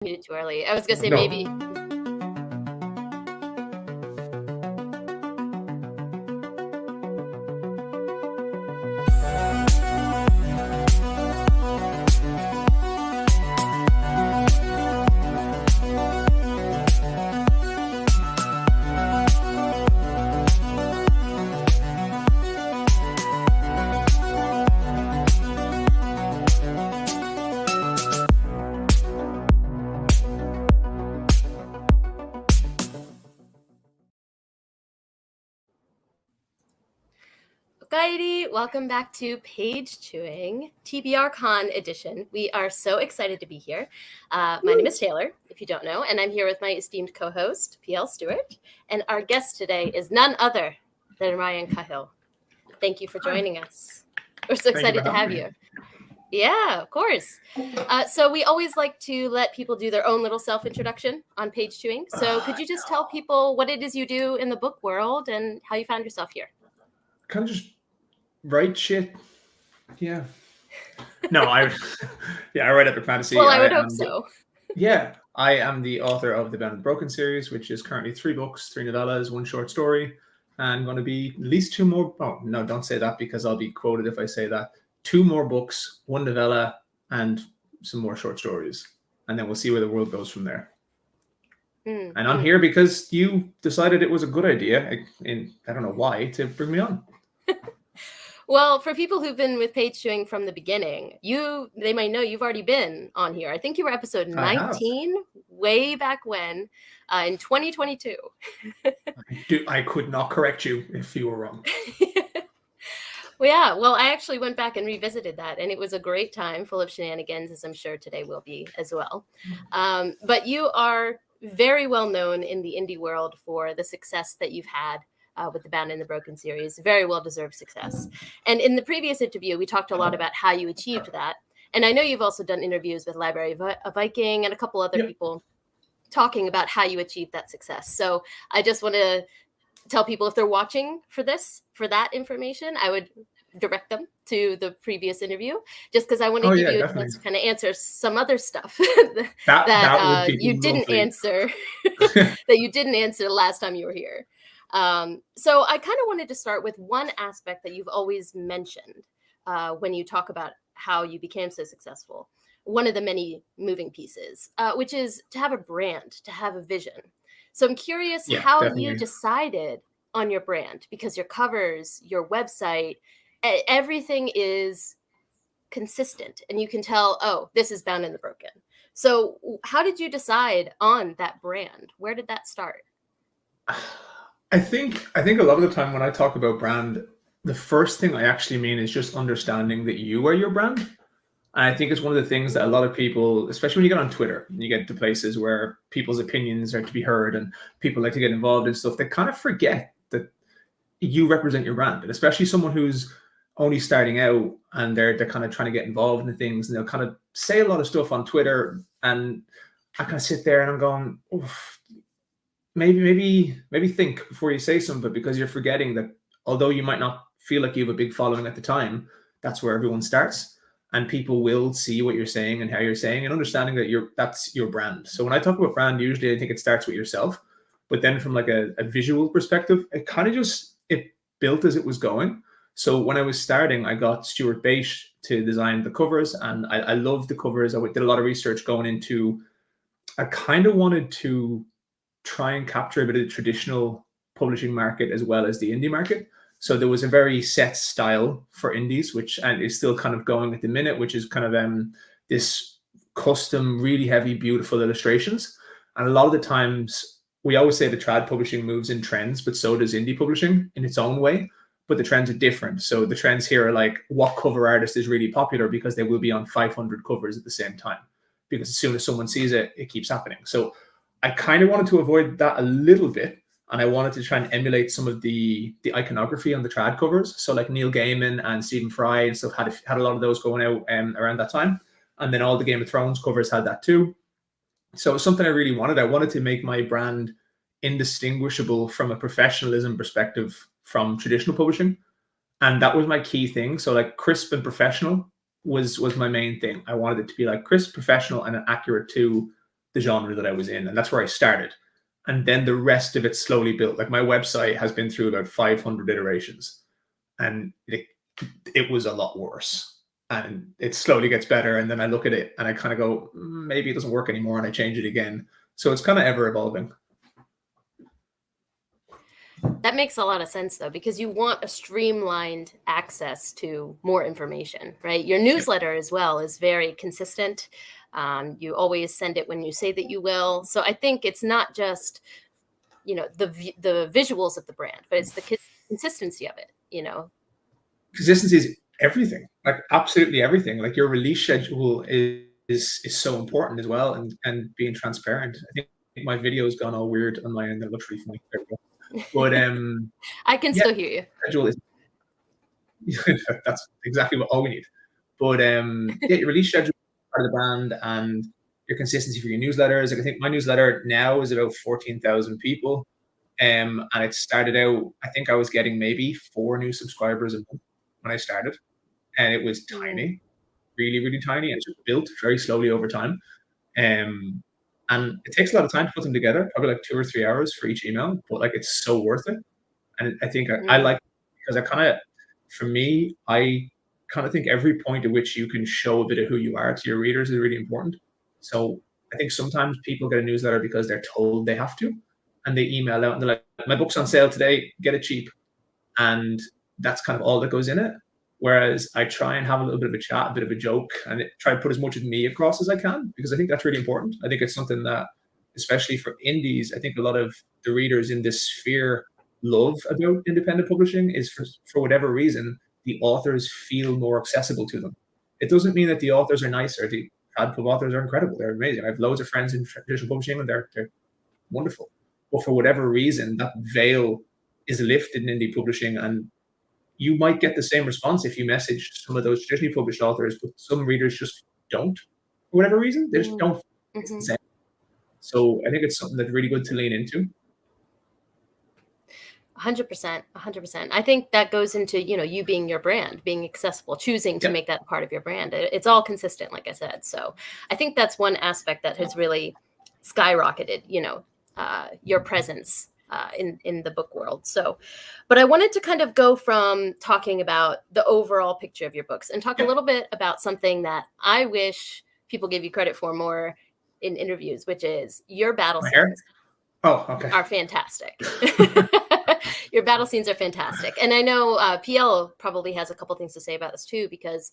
muted too early. I was gonna say No. maybe. Alrighty, welcome back to Page Chewing, TBRCon edition. We are so excited to be here. My name is Taylor, if you don't know, and I'm here with my esteemed co-host, PL Stuart, and our guest today is none other than Ryan Cahill. Thank you for joining us. We're so excited to have you. Yeah, of course. So we always like to let people do their own little self-introduction on Page Chewing. So could you just tell people what it is you do in the book world and how you found yourself here? Kind of just write shit. Yeah. No, I write epic fantasy. Well, I would hope so. Yeah, I am the author of the Bound and the Broken series, which is currently 3 books, 3 novellas, 1 short story, and going to be at least 2 more. Oh, no, don't say that because I'll be quoted if I say that. 2 more books, 1 novella, and some more short stories. And then we'll see where the world goes from there. And I'm here because you decided it was a good idea, I don't know why, to bring me on. Well, for people who've been with Page Chewing from the beginning, they might know you've already been on here. I think you were episode 19, way back when, in 2022. I could not correct you if you were wrong. Well, yeah. Well, I actually went back and revisited that, and it was a great time, full of shenanigans, as I'm sure today will be as well. But you are very well known in the indie world for the success that you've had with the Bound and the Broken series. Very well-deserved success. And in the previous interview, we talked a lot about how you achieved that. And I know you've also done interviews with Library of Viking and a couple other people talking about how you achieved that success. So I just want to tell people, if they're watching for that information, I would direct them to the previous interview, just because I want to give you a chance to kind of answer some other stuff that you didn't answer that you didn't answer the last time you were here. So I kind of wanted to start with one aspect that you've always mentioned when you talk about how you became so successful. One of the many moving pieces, which is to have a brand, to have a vision. So I'm curious how you decided on your brand, because your covers, your website, everything is consistent and you can tell, oh, this is Bound and the Broken. So how did you decide on that brand? Where did that start? I think a lot of the time when I talk about brand, the first thing I actually mean is just understanding that you are your brand. And I think it's one of the things that a lot of people, especially when you get on Twitter and you get to places where people's opinions are to be heard and people like to get involved in stuff, they kind of forget that you represent your brand. And especially someone who's only starting out and they're kind of trying to get involved in things, and they'll kind of say a lot of stuff on Twitter, and I kind of sit there and I'm going, oof, maybe think before you say something, because you're forgetting that although you might not feel like you have a big following at the time, that's where everyone starts, and people will see what you're saying and how you're saying, and understanding that that's your brand. So when I talk about brand, usually I think it starts with yourself, but then from like a visual perspective, it kind of it built as it was going. So when I was starting, I got Stuart to design the covers, and I loved the covers. I did a lot of research going into, I kind of wanted to try and capture a bit of the traditional publishing market as well as the indie market. So there was a very set style for indies, and is still kind of going at the minute, which is kind of this custom, really heavy, beautiful illustrations. And a lot of the times, we always say the trad publishing moves in trends, but so does indie publishing in its own way. But the trends are different. So the trends here are like, what cover artist is really popular, because they will be on 500 covers at the same time. Because as soon as someone sees it, it keeps happening. So I kind of wanted to avoid that a little bit. And I wanted to try and emulate some of the iconography on the trad covers. So like Neil Gaiman and Stephen Fry and stuff had a lot of those going out around that time. And then all the Game of Thrones covers had that too. So it was something I really wanted. I wanted to make my brand indistinguishable from a professionalism perspective from traditional publishing. And that was my key thing. So like crisp and professional was my main thing. I wanted it to be like crisp, professional, and accurate to the genre that I was in, and that's where I started. And then the rest of it slowly built. Like my website has been through about 500 iterations, and it was a lot worse. And it slowly gets better, and then I look at it and I kind of go, maybe it doesn't work anymore, and I change it again. So it's kind of ever evolving. That makes a lot of sense, though, because you want a streamlined access to more information, right? Your newsletter as well is very consistent. You always send it when you say that you will. So I think it's not just, the visuals of the brand, but it's the consistency of it, Consistency is everything, like absolutely everything. Like your release schedule is so important as well, and being transparent. I think my video has gone all weird on my end. It looks really funny. There we go. But I can still hear you. Schedule is that's exactly all we need. But your release schedule is part of the brand, and your consistency for your newsletters. Like I think my newsletter now is about 14,000 people, and it started out. I think I was getting maybe 4 new subscribers a month when I started, and it was tiny, really, really tiny, and it's just built very slowly over time. And it takes a lot of time to put them together, probably like 2 or 3 hours for each email, but like it's so worth it. And I think I like it because for me, I kind of think every point at which you can show a bit of who you are to your readers is really important. So I think sometimes people get a newsletter because they're told they have to, and they email out and they're like, my book's on sale today, get it cheap. And that's kind of all that goes in it. Whereas I try and have a little bit of a chat, a bit of a joke, and try to put as much of me across as I can, because I think that's really important. I think it's something that, especially for indies, I think a lot of the readers in this sphere love about independent publishing is for whatever reason, the authors feel more accessible to them. It doesn't mean that the authors are nicer. The pub authors are incredible. They're amazing. I have loads of friends in traditional publishing, and they're wonderful. But for whatever reason, that veil is lifted in indie publishing, and you might get the same response if you message some of those traditionally published authors, but some readers just don't, for whatever reason. They just don't. It's the same. So I think it's something that's really good to lean into. 100%. I think that goes into, you being your brand, being accessible, choosing to make that part of your brand. It's all consistent, like I said. So I think that's one aspect that has really skyrocketed, your presence in the book world. So, but I wanted to kind of go from talking about the overall picture of your books and talk a little bit about something that I wish people give you credit for more in interviews, which is your battle scenes. Oh, okay. Are fantastic. Your battle scenes are fantastic. And I know PL probably has a couple things to say about this too, because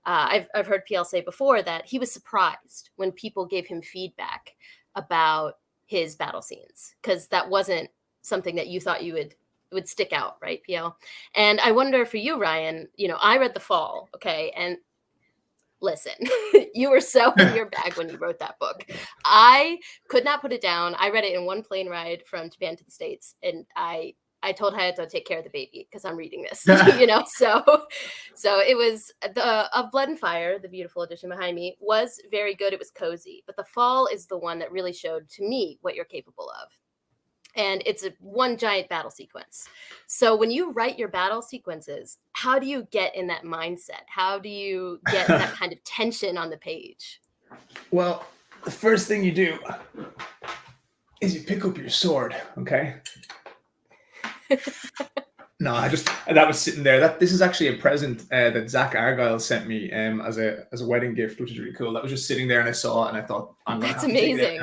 I've heard PL say before that he was surprised when people gave him feedback about his battle scenes, because that wasn't something that you thought you would stick out, right, PL? And I wonder for you, Ryan, I read The Fall, okay, and listen, you were so in your bag when you wrote that book. I could not put it down. I read it in one plane ride from Japan to the States, and I told Hayato to take care of the baby because I'm reading this, So it was of Blood and Fire, the beautiful edition behind me, was very good. It was cozy, but The Fall is the one that really showed to me what you're capable of. And it's one giant battle sequence. So when you write your battle sequences, how do you get in that mindset? How do you get that kind of tension on the page? Well, the first thing you do is you pick up your sword, okay? No, that was sitting there. This is actually a present that Zach Argyle sent me as a wedding gift, which is really cool. That was just sitting there, and I saw it, and I thought, that's amazing.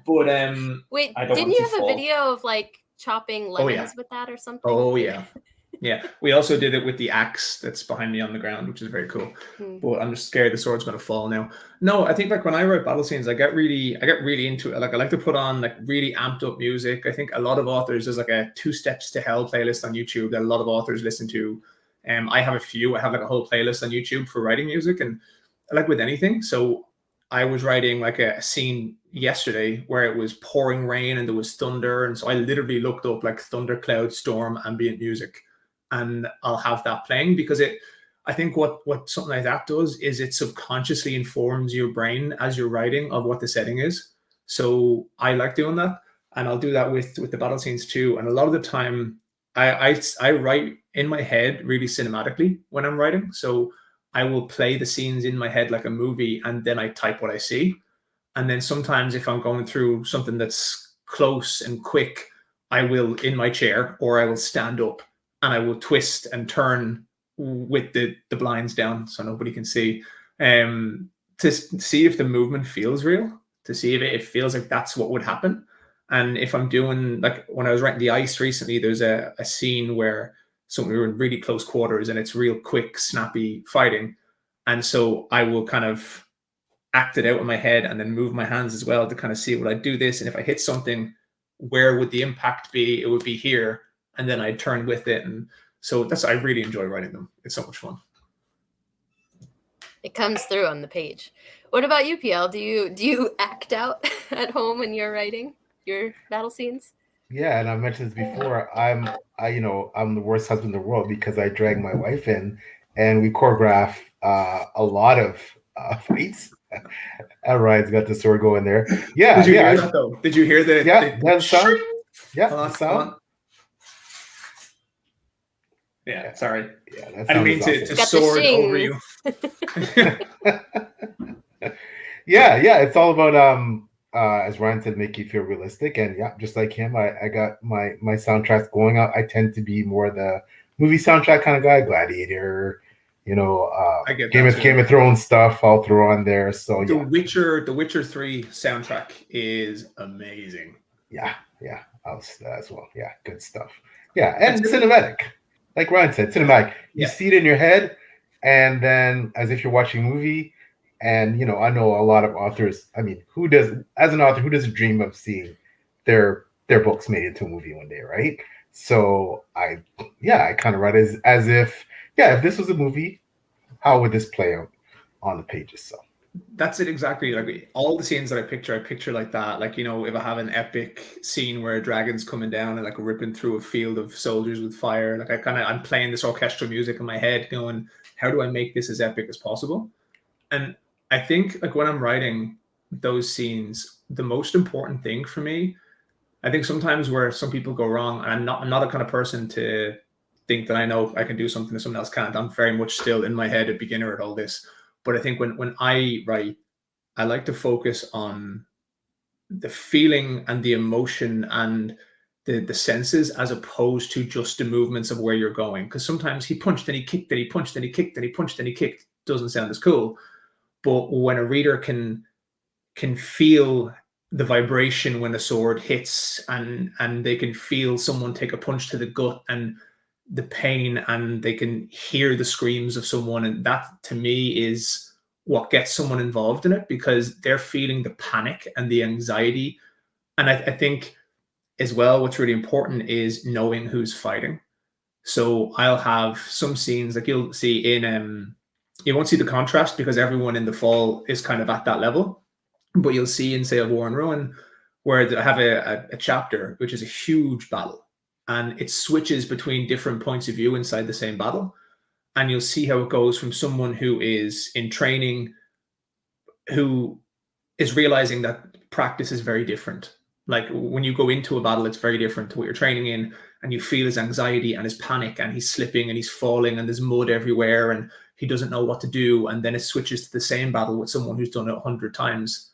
But wait, didn't you have a video of like chopping lemons with that or something? Oh yeah. Yeah, we also did it with the axe that's behind me on the ground, which is very cool. But I'm just scared the sword's going to fall now. No, I think like when I write battle scenes, I get really into it. Like I like to put on like really amped up music. I think a lot of authors, there's like a 2 Steps to Hell playlist on YouTube that a lot of authors listen to. I have a few. I have like a whole playlist on YouTube for writing music, and like with anything. So I was writing like a scene yesterday where it was pouring rain and there was thunder, and so I literally looked up like thunder, cloud, storm, ambient music. And I'll have that playing because I think what something like that does is it subconsciously informs your brain as you're writing of what the setting is. So I like doing that, and I'll do that with the battle scenes too. And a lot of the time, I write in my head really cinematically when I'm writing. So I will play the scenes in my head like a movie, and then I type what I see. And then sometimes if I'm going through something that's close and quick, I will in my chair, or I will stand up and I will twist and turn with the blinds down so nobody can see, to see if the movement feels real, to see if it feels like that's what would happen. And if I'm doing, like when I was writing The Ice recently, there's a scene where we were in really close quarters and it's real quick, snappy fighting. And so I will kind of act it out in my head and then move my hands as well to kind of see, would I do this? And if I hit something, where would the impact be? It would be here. And then I'd turn with it. And so I really enjoy writing them. It's so much fun. It comes through on the page. What about you, PL? Do you act out at home when you're writing your battle scenes? Yeah, and I mentioned this before. I'm the worst husband in the world because I drag my wife in, and we choreograph a lot of fights. Ryan's got the sword going there. Yeah, Did you hear that though? Did you hear the that sound? Yeah, hold on, the sound. hold on. Yeah, sorry. Yeah, that I didn't mean sound to sword over you. yeah, it's all about as Ryan said, make you feel realistic. And yeah, just like him, I got my soundtracks going out. I tend to be more the movie soundtrack kind of guy, Gladiator, Game of Thrones stuff I'll throw on there. So The Witcher 3 soundtrack is amazing. Yeah, as well. Yeah, good stuff. Yeah, and cinematic. Like Ryan said, cinematic. You see it in your head, and then as if you're watching a movie. And I know a lot of authors. I mean, as an author, who doesn't dream of seeing their books made into a movie one day, right? So I kind of write as if this was a movie, how would this play out on the pages? So that's it exactly. Like all the scenes that I picture like that. Like if I have an epic scene where a dragon's coming down and like ripping through a field of soldiers with fire, like I'm playing this orchestral music in my head, going, how do I make this as epic as possible? And I think like when I'm writing those scenes, the most important thing for me, I think sometimes where some people go wrong, and I'm not a kind of person to think that I know I can do something that someone else can't. I'm very much still in my head a beginner at all this. But I think when I write, I like to focus on the feeling and the emotion and the senses, as opposed to just the movements of where you're going. Because sometimes he punched and he kicked and he punched and he kicked and he punched and he kicked doesn't sound as cool. But when a reader can feel the vibration when a sword hits, and they can feel someone take a punch to the gut and the pain, and they can hear the screams of someone, and that to me is what gets someone involved in it, because they're feeling the panic and the anxiety. And I think as well, what's really important is knowing who's fighting. So I'll have some scenes like you'll see in you won't see the contrast because everyone in the Fall is kind of at that level, but you'll see in, say, of War and Ruin, where I have a chapter which is a huge battle, and it switches between different points of view inside the same battle. And you'll see how it goes from someone who is in training, who is realizing that practice is very different. Like when you go into a battle, it's very different to what you're training in, and you feel his anxiety and his panic, and he's slipping and he's falling and there's mud everywhere and he doesn't know what to do. And then it switches to the same battle with someone who's done it 100 times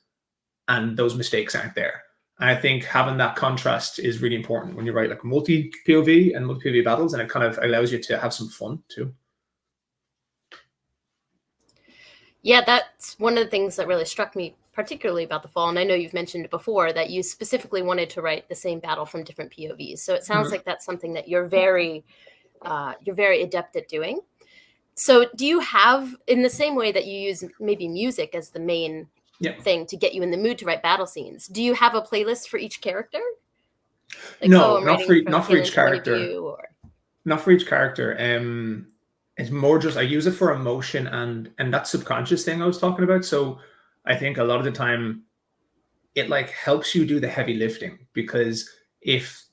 and those mistakes aren't there. And I think having that contrast is really important when you write like multi-POV and multi-POV battles, and it kind of allows you to have some fun too. Yeah, that's one of the things that really struck me particularly about the Fall. And I know you've mentioned it before, that you specifically wanted to write the same battle from different POVs. So it sounds like that's something that you're very adept at doing. So do you have, in the same way that you use maybe music as the main thing to get you in the mood to write battle scenes, do you have a playlist for each character? Like, no, not for each character. Not for each character. It's more just I use it for emotion and that subconscious thing I was talking about. So I think a lot of the time it like helps you do the heavy lifting, because if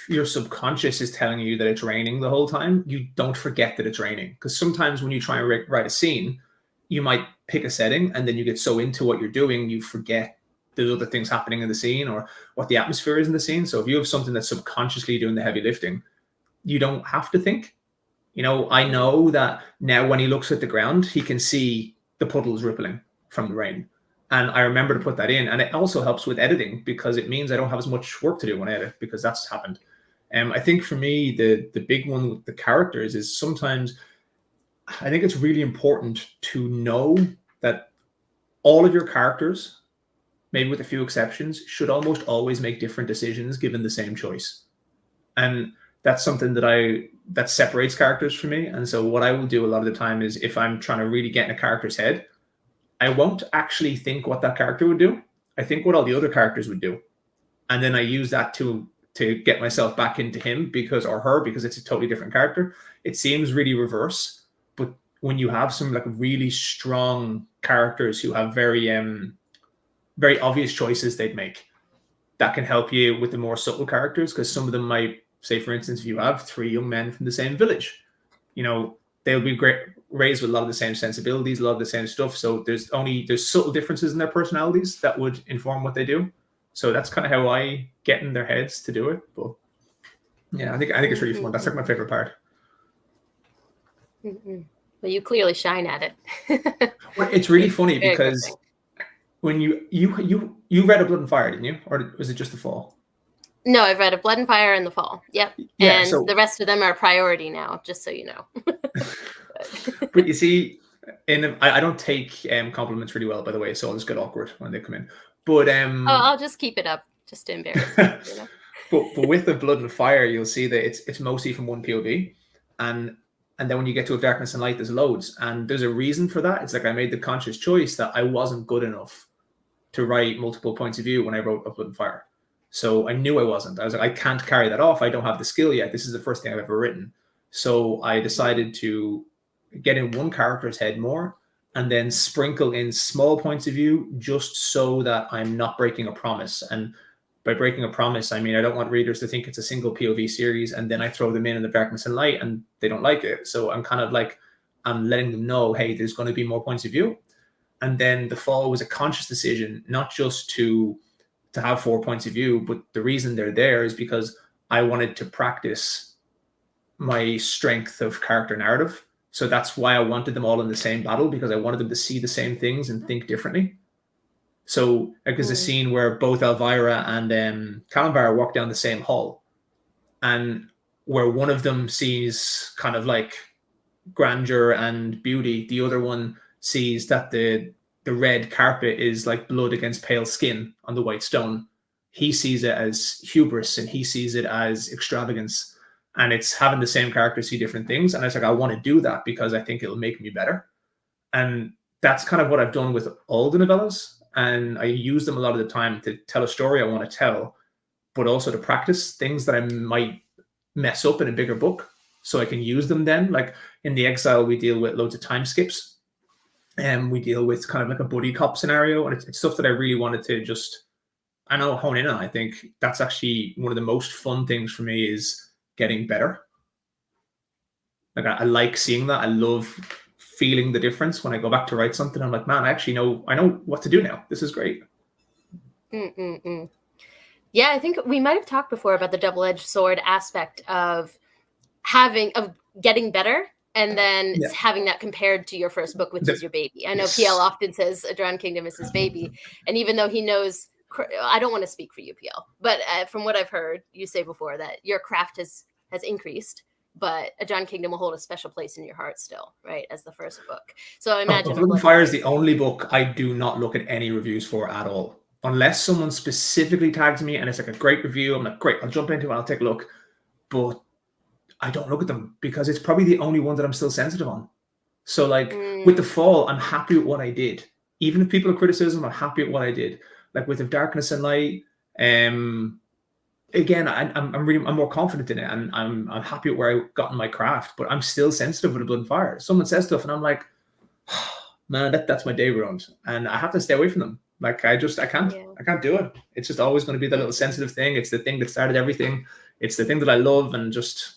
your subconscious is telling you that it's raining the whole time, you don't forget that it's raining. Because sometimes when you try and write a scene, you might pick a setting and then you get so into what you're doing, you forget there's other things happening in the scene or what the atmosphere is in the scene. So if you have something that's subconsciously doing the heavy lifting, you don't have to think. I know that now when he looks at the ground, he can see the puddles rippling from the rain. And I remember to put that in. And it also helps with editing because it means I don't have as much work to do when I edit, because that's happened. I think for me, the big one with the characters is sometimes I think it's really important to know that all of your characters, maybe with a few exceptions, should almost always make different decisions given the same choice. And that's something that separates characters for me. And so what I will do a lot of the time is, if I'm trying to really get in a character's head, I won't actually think what that character would do. I think what all the other characters would do. And then I use that to get myself back into him or her, because it's a totally different character. It seems really reverse, but when you have some like really strong characters who have very obvious choices they'd make, that can help you with the more subtle characters, because some of them might say, for instance, if you have 3 young men from the same village, they'll be raised with a lot of the same sensibilities, a lot of the same stuff. So there's subtle differences in their personalities that would inform what they do. So that's kind of how I get in their heads to do it. But yeah, I think it's really fun. That's like my favorite part. Well, you clearly shine at it. Well, it's really funny because when you read A Blood and Fire, didn't you? Or was it just The Fall? No, I've read A Blood and Fire and The Fall. Yep. Yeah, and the rest of them are priority now, just so you know. But you see, I don't take compliments really well, by the way, so I'll just get awkward when they come in. But I'll just keep it up, just to embarrass you. But with The Blood and Fire, you'll see that it's mostly from one POV, and then when you get to A Darkness and Light, there's loads, and there's a reason for that. It's like I made the conscious choice that I wasn't good enough to write multiple points of view when I wrote A Blood and Fire. So I knew I wasn't. I was like, I can't carry that off. I don't have the skill yet. This is the first thing I've ever written. So I decided to get in one character's head more, and then sprinkle in small points of view, just so that I'm not breaking a promise. And by breaking a promise, I mean, I don't want readers to think it's a single POV series and then I throw them in The Darkness and Light and they don't like it. So I'm kind of like, I'm letting them know, hey, there's going to be more points of view. And then The Fall was a conscious decision, not just to have 4 points of view, but the reason they're there is because I wanted to practice my strength of character narrative. So that's why I wanted them all in the same battle, because I wanted them to see the same things and think differently. So like there's a scene where both Elvira and Kalimvar walk down the same hall, and where one of them sees kind of like grandeur and beauty, the other one sees that the red carpet is like blood against pale skin on the white stone. He sees it as hubris and he sees it as extravagance. And it's having the same character see different things. And I was like, I want to do that because I think it'll make me better. And that's kind of what I've done with all the novellas. And I use them a lot of the time to tell a story I want to tell, but also to practice things that I might mess up in a bigger book, so I can use them then. Like in The Exile, we deal with loads of time skips, and we deal with kind of like a buddy cop scenario. And it's stuff that I really wanted to just, hone in on. I think that's actually one of the most fun things for me, is getting better. Like I like seeing that. I love feeling the difference when I go back to write something. I'm like, man, I know what to do now. This is great. Yeah, I think we might have talked before about the double-edged sword aspect of getting better, and then having that compared to your first book, which is your baby. I know PL often says A Drowned Kingdom is his baby, and even though he knows, I don't want to speak for you, PL, but from what I've heard you say before, that your craft has increased, but A Drowned Kingdom will hold a special place in your heart still, right, as the first book. So I imagine Blood and Fire is the only book I do not look at any reviews for at all, unless someone specifically tags me and it's like a great review. I'm like, great, I'll jump into it, I'll take a look, but I don't look at them because it's probably the only one that I'm still sensitive on. So like with The Fall, I'm happy with what I did. Even if people are criticism, I'm happy with what I did. Like with The Darkness and Light, again, I'm more confident in it, and I'm happy with where I got in my craft, but I'm still sensitive with A Blood and Fire. Someone says stuff and I'm like, oh, man, that's my day ruined, and I have to stay away from them. Like I can't do it. It's just always going to be that little sensitive thing. It's the thing that started everything. It's the thing that I love, and just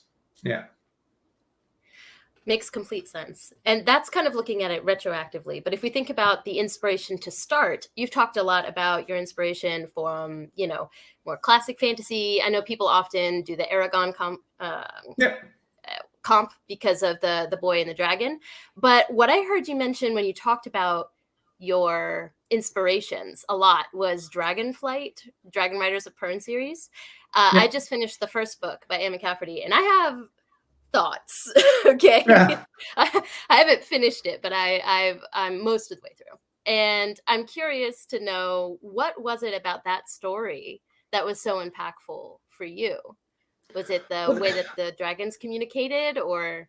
makes complete sense. And that's kind of looking at it retroactively. But if we think about the inspiration to start, you've talked a lot about your inspiration from, more classic fantasy. I know people often do the Aragon comp because of the Boy and the Dragon. But what I heard you mention when you talked about your inspirations a lot was Dragonflight, Dragon Riders of Pern series. I just finished the first book by Emma Cafferty, and I have thoughts. Okay. Yeah. I haven't finished it, but I'm most of the way through. And I'm curious to know, what was it about that story that was so impactful for you? Was it the way that the dragons communicated, or?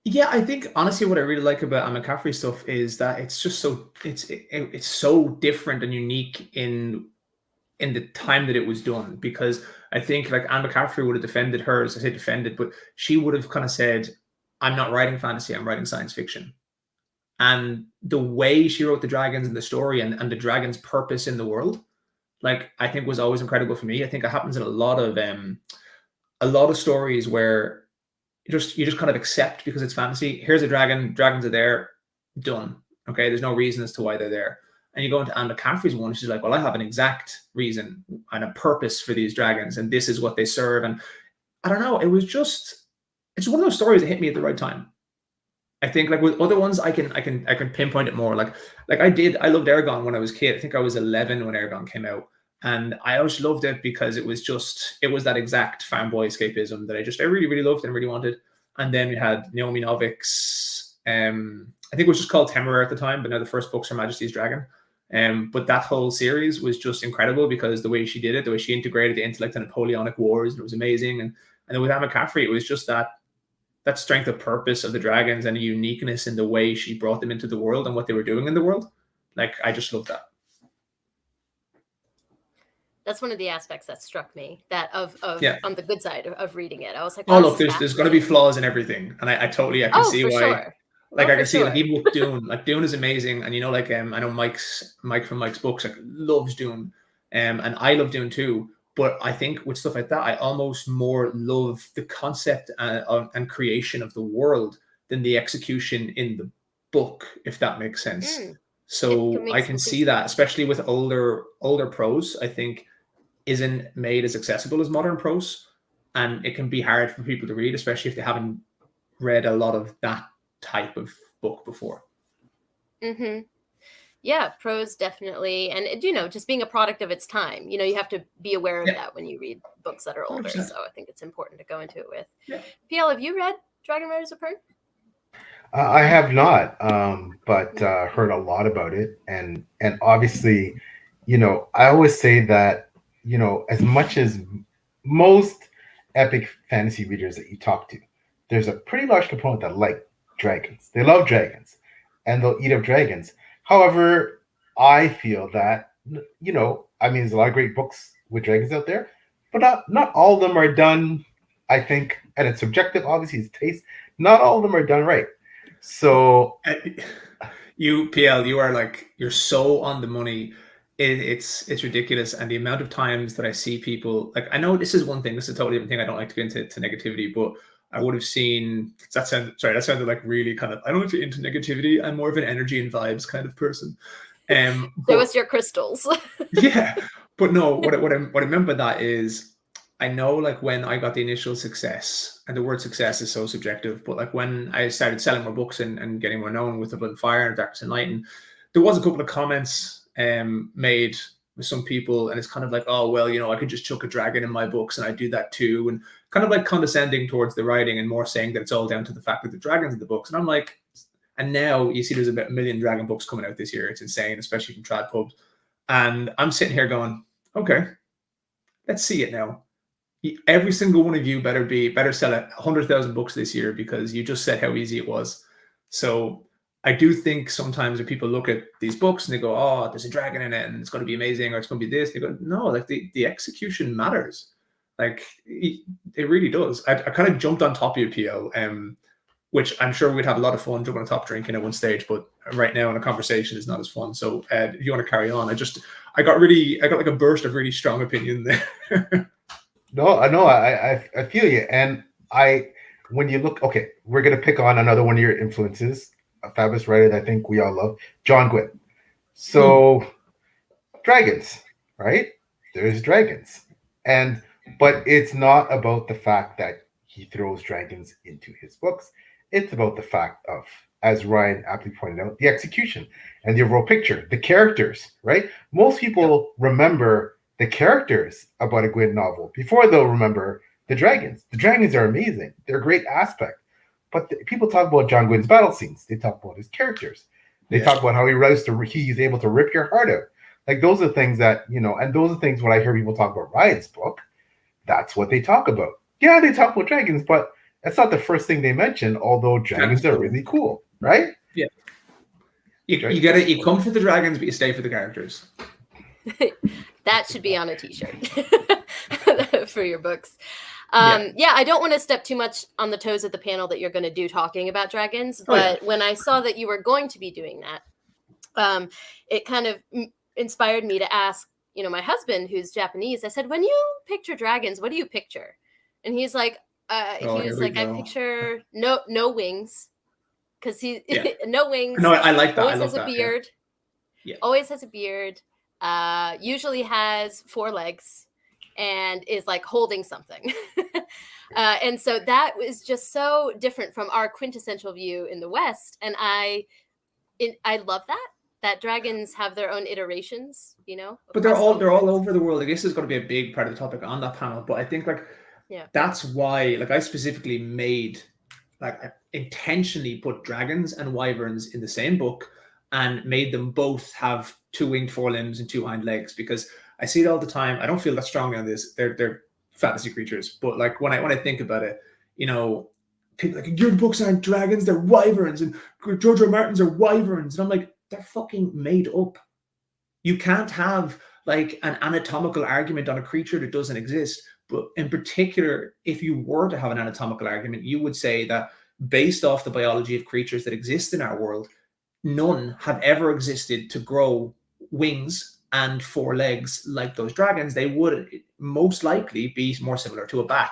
Yeah, I think honestly, what I really like about Anne McCaffrey stuff is that it's just it's so different and unique in the time that it was done. Because I think like Anne McCaffrey would have defended hers. I say defended, but she would have kind of said, "I'm not writing fantasy. I'm writing science fiction." And the way she wrote the dragons and the story and the dragons' purpose in the world, like, I think was always incredible for me. I think it happens in a lot of stories where you just kind of accept because it's fantasy. Here's a dragon, dragons are there, done. Okay, there's no reason as to why they're there. And you go into Anne McCaffrey's one, she's like, well, I have an exact reason and a purpose for these dragons, and this is what they serve. And I don't know, it's one of those stories that hit me at the right time. I think like with other ones, I can pinpoint it more. Like I loved Eragon when I was a kid. I think I was 11 when Eragon came out. And I always loved it because it was that exact fanboy escapism that I really, really loved and really wanted. And then we had Naomi Novik's, I think it was just called Temeraire at the time, but now the first book's Her Majesty's Dragon. But that whole series was just incredible because the way she did it, the way she integrated the intellect and Napoleonic Wars, and it was amazing. And then with Anne McCaffrey, it was just that strength of purpose of the dragons and a uniqueness in the way she brought them into the world and what they were doing in the world. Like, I just love that. That's one of the aspects that struck me, that on the good side of reading it. I was like, oh, look, there's going to be flaws in everything. And I can see why. Sure. Like, I can see, like, even with Dune, like, Dune is amazing. And, you know, like, I know Mike from Mike's books, like, loves Dune. And I love Dune too. But I think with stuff like that, I almost more love the concept and creation of the world than the execution in the book, if that makes sense. So I can see that, especially with older prose, I think isn't made as accessible as modern prose. And it can be hard for people to read, especially if they haven't read a lot of that type of book before. Mm-hmm. Yeah, prose definitely. And, you know, just being a product of its time, you know, you have to be aware of that when you read books that are older. 100%. So I think it's important to go into it with. Yeah. PL, have you read Dragon Riders of Pern? I have not, but heard a lot about it. And obviously, you know, I always say that, you know, as much as most epic fantasy readers that you talk to, there's a pretty large component that like dragons. They love dragons and they'll eat up dragons. However, I feel that, you know, I mean, there's a lot of great books with dragons out there, but not all of them are done, I think, and it's subjective, obviously, it's taste. Not all of them are done right. So you, PL, you are like, you're so on the money. It's ridiculous. And the amount of times that I see people, like, I know this is one thing, this is a totally different thing. I don't like to get into negativity, but I would have seen, that sounded like really kind of, I don't want to get into negativity. I'm more of an energy and vibes kind of person. Show us your crystals. Yeah. But no, what I meant by that is, I know, like, when I got the initial success, and the word success is so subjective, but like when I started selling more books and getting more known with The Blood and Fire and Darkness and Light, and there was a couple of comments made with some people, and it's kind of like, oh, well, you know, I could just chuck a dragon in my books and I do that too, and kind of like condescending towards the writing and more saying that it's all down to the fact that the dragons in the books. And I'm like, and now you see there's about 1 million dragon books coming out this year. It's insane, especially from trad pubs. And I'm sitting here going, okay, let's see it now. Every single one of you better sell 100,000 books this year, because you just said how easy it was. So I do think sometimes when people look at these books and they go, oh, there's a dragon in it and it's going to be amazing, or it's going to be this, they go, no, like the execution matters. Like it really does. I kind of jumped on top of you, PL, which I'm sure we'd have a lot of fun jumping on top drinking at one stage, but right now in a conversation is not as fun. So if you want to carry on, I got like a burst of really strong opinion there. No, I feel you. And when you look, okay, we're going to pick on another one of your influences, a fabulous writer that I think we all love, John Gwynne. So dragons, right? There's dragons. But it's not about the fact that he throws dragons into his books. It's about the fact of as Ryan aptly pointed out, the execution and the overall picture, the characters, right? Most people remember the characters about a Gwyn novel before they'll remember the dragons. The dragons are amazing. They're a great aspect. But people talk about John Gwyn's battle scenes. They talk about his characters. They talk about how he's able to rip your heart out. Like, those are things that, and those are things when I hear people talk about Ryan's book, that's what they talk about. Yeah, they talk about dragons, but that's not the first thing they mention, although dragons are really cool, right? Yeah. You come for the dragons, but you stay for the characters. That should be on a t-shirt for your books. I don't want to step too much on the toes of the panel that you're going to do talking about dragons, but when I saw that you were going to be doing that, it kind of inspired me to ask, my husband, who's Japanese, I said, when you picture dragons, what do you picture? And he's like, I picture no wings, because no wings. No, I like that. Always has a beard. Yeah. Always has a beard. Usually has 4 legs and is like holding something. And so that was just so different from our quintessential view in the West. And I love that dragons have their own iterations, But they're all over the world. I guess is going to be a big part of the topic on that panel. But I think that's why I specifically intentionally put dragons and wyverns in the same book and made them both have 2 winged forelimbs and 2 hind legs, because I see it all the time. I don't feel that strongly on this. They're fantasy creatures, but when I think about it, people are like, your books aren't dragons, they're wyverns, and George R. R. Martin's are wyverns, and I'm like, they're fucking made up. You can't have an anatomical argument on a creature that doesn't exist. But in particular, if you were to have an anatomical argument, you would say that based off the biology of creatures that exist in our world, none have ever existed to grow wings and 4 legs like those dragons. They would most likely be more similar to a bat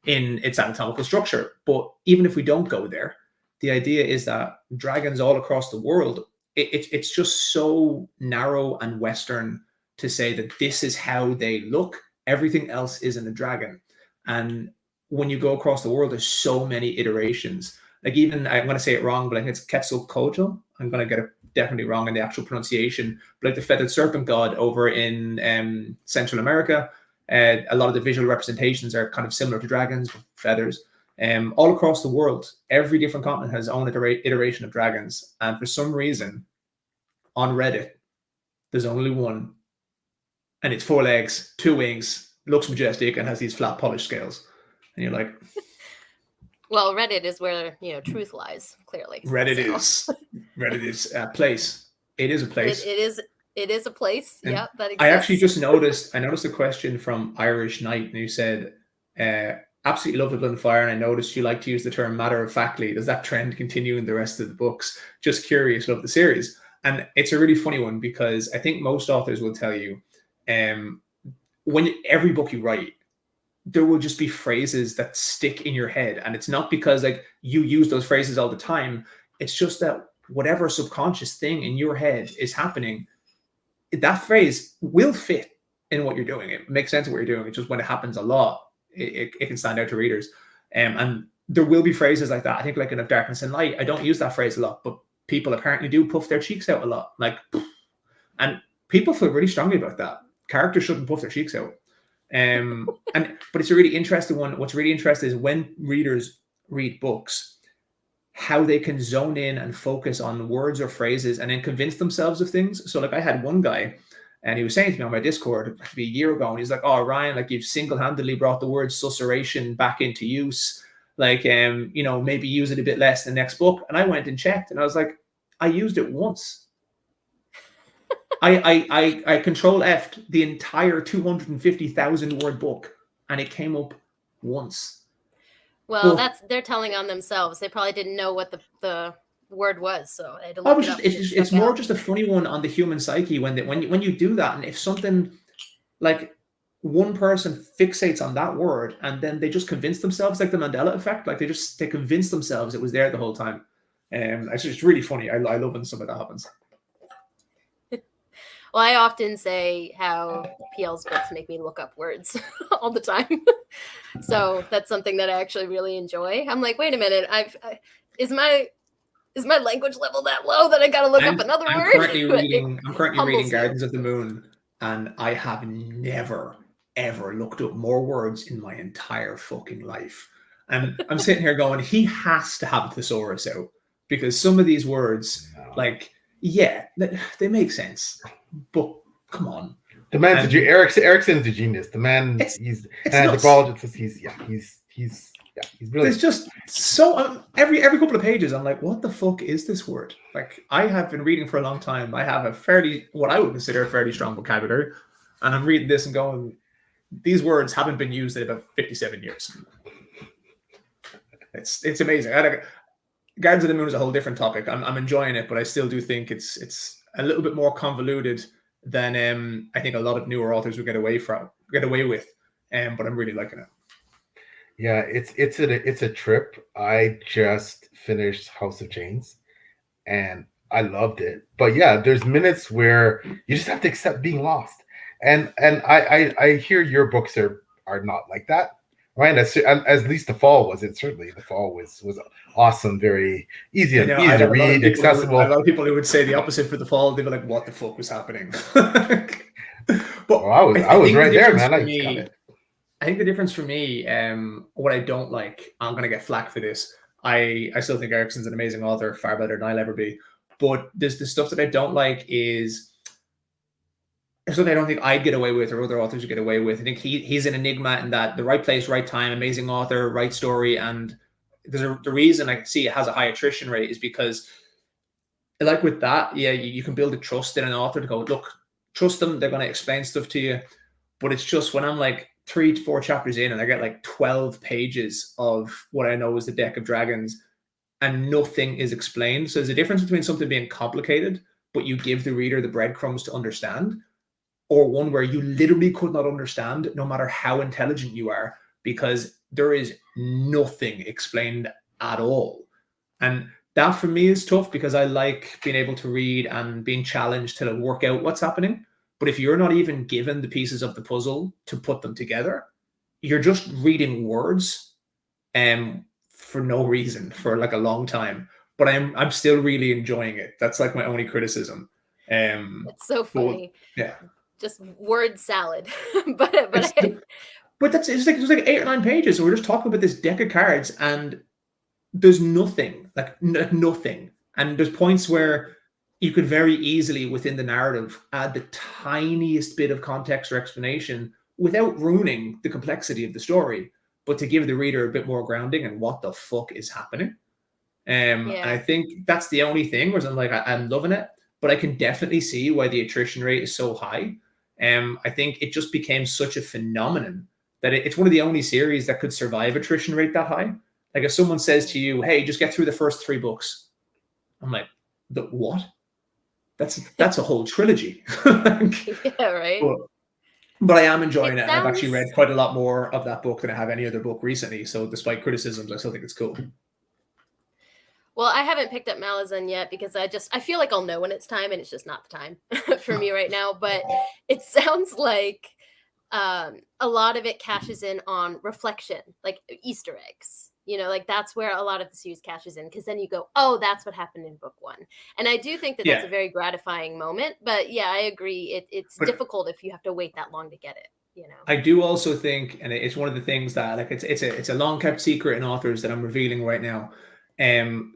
in its anatomical structure. But even if we don't go there, the idea is that dragons all across the world, it's just so narrow and Western to say that this is how they look. Everything else isn't a dragon. And when you go across the world, there's so many iterations. Even, I'm going to say it wrong, but I think it's Quetzalcoatl. I'm going to get it definitely wrong in the actual pronunciation. But the feathered serpent god over in Central America, a lot of the visual representations are kind of similar to dragons with feathers. All across the world, every different continent has its own iteration of dragons. And for some reason, on Reddit, there's only one. And it's 4 legs, 2 wings, looks majestic, and has these flat polished scales. And you're like... Well, Reddit is where, truth lies, clearly. Reddit is a place. It is a place. It is a place. And yeah, that exists. I actually just noticed a question from Irish Knight, and you said, absolutely love the Blood and Fire, and I noticed you like to use the term matter-of-factly. Does that trend continue in the rest of the books? Just curious, love the series. And it's a really funny one, because I think most authors will tell you, when every book you write, there will just be phrases that stick in your head. And it's not because you use those phrases all the time. It's just that whatever subconscious thing in your head is happening, that phrase will fit in what you're doing. It makes sense of what you're doing. It's just when it happens a lot, it can stand out to readers. And there will be phrases like that. I think in Of Darkness and Light, I don't use that phrase a lot, but people apparently do puff their cheeks out a lot. And people feel really strongly about that. Characters shouldn't puff their cheeks out. But it's a really interesting one. What's really interesting is when readers read books, how they can zone in and focus on words or phrases and then convince themselves of things. So I had one guy, and he was saying to me on my Discord a year ago, and he's like, "Oh, Ryan, you've single-handedly brought the word susurration back into use. Maybe use it a bit less in the next book." And I went and checked, and I was like, I used it once. I control F'd the entire 250,000 word book, and it came up once. Well, they're telling on themselves. They probably didn't know what the word was, so I had to look it up. It's more just a funny one on the human psyche when you do that, and if something one person fixates on that word and then they just convince themselves, the Mandela effect, they convince themselves it was there the whole time. It's just really funny. I love when something like that happens. Well, I often say how PL's books make me look up words all the time. So that's something that I actually really enjoy. I'm like, wait a minute, is my is my language level that low that I got to look up another I'm word? Currently reading, I'm currently reading humbles you. Gardens of the Moon, and I have never, ever looked up more words in my entire fucking life. And I'm sitting here going, he has to have a thesaurus out, because some of these words, like, yeah, they make sense, but come on. The man's Ericsson's a genius. The man, he's an anthropologist. He's brilliant. It's just so every couple of pages, I'm like, what the fuck is this word? Like, I have been reading for a long time. I have what I would consider a fairly strong vocabulary, and I'm reading this and going, these words haven't been used in about 57 years. It's amazing. Gardens of the Moon is a whole different topic. I'm enjoying it, but I still do think it's a little bit more convoluted than I think a lot of newer authors would get away with. But I'm really liking it. Yeah, it's a trip. I just finished House of Chains, and I loved it. But yeah, there's minutes where you just have to accept being lost. And I hear your books are not like that, right? At least The Fall was. It certainly The Fall was awesome, very easy to read, accessible. A lot of people who would say the opposite for The Fall. They'd be like, "What the fuck was happening?" But I was right there, man. I think the difference for me, what I don't like, I'm gonna get flack for this. I still think Ericsson's an amazing author, far better than I'll ever be. But there's the stuff that I don't like is something I don't think I'd get away with or other authors would get away with. I think he's an enigma in that the right place, right time, amazing author, right story. And the reason I see it has a high attrition rate is because, like with that, yeah, you can build a trust in an author to go, look, trust them, they're going to explain stuff to you. But it's just when I'm like 3 to 4 chapters in and I get like 12 pages of what I know is the deck of dragons and nothing is explained. So there's a difference between something being complicated, but you give the reader the breadcrumbs to understand, or one where you literally could not understand no matter how intelligent you are, because there is nothing explained at all. And that for me is tough, because I like being able to read and being challenged to work out what's happening. But if you're not even given the pieces of the puzzle to put them together, you're just reading words for no reason for like a long time. But I'm still really enjoying it. That's like my only criticism. It's so funny. Yeah. Just word salad. but it's like 8 or 9 pages. So we're just talking about this deck of cards and there's nothing, like nothing. And there's points where you could very easily within the narrative add the tiniest bit of context or explanation without ruining the complexity of the story, but to give the reader a bit more grounding and what the fuck is happening. And I think that's the only thing where I'm like, I'm loving it, but I can definitely see why the attrition rate is so high. I think it just became such a phenomenon that it's one of the only series that could survive attrition rate that high. Like if someone says to you, hey, just get through the first 3 books. I'm like, what? That's a whole trilogy. Yeah, right. But I am enjoying it. And I've actually read quite a lot more of that book than I have any other book recently. So despite criticisms, I still think it's cool. Well, I haven't picked up Malazan yet because I feel like I'll know when it's time, and it's just not the time for me right now. But it sounds like a lot of it cashes in on reflection, like Easter eggs. You know, like that's where a lot of the series cashes in, because then you go, oh, that's what happened in book 1. And I do think that that's a very gratifying moment. But yeah, I agree. It's difficult if you have to wait that long to get it. You know, I do also think, and it's one of the things that like it's a long kept secret in authors that I'm revealing right now.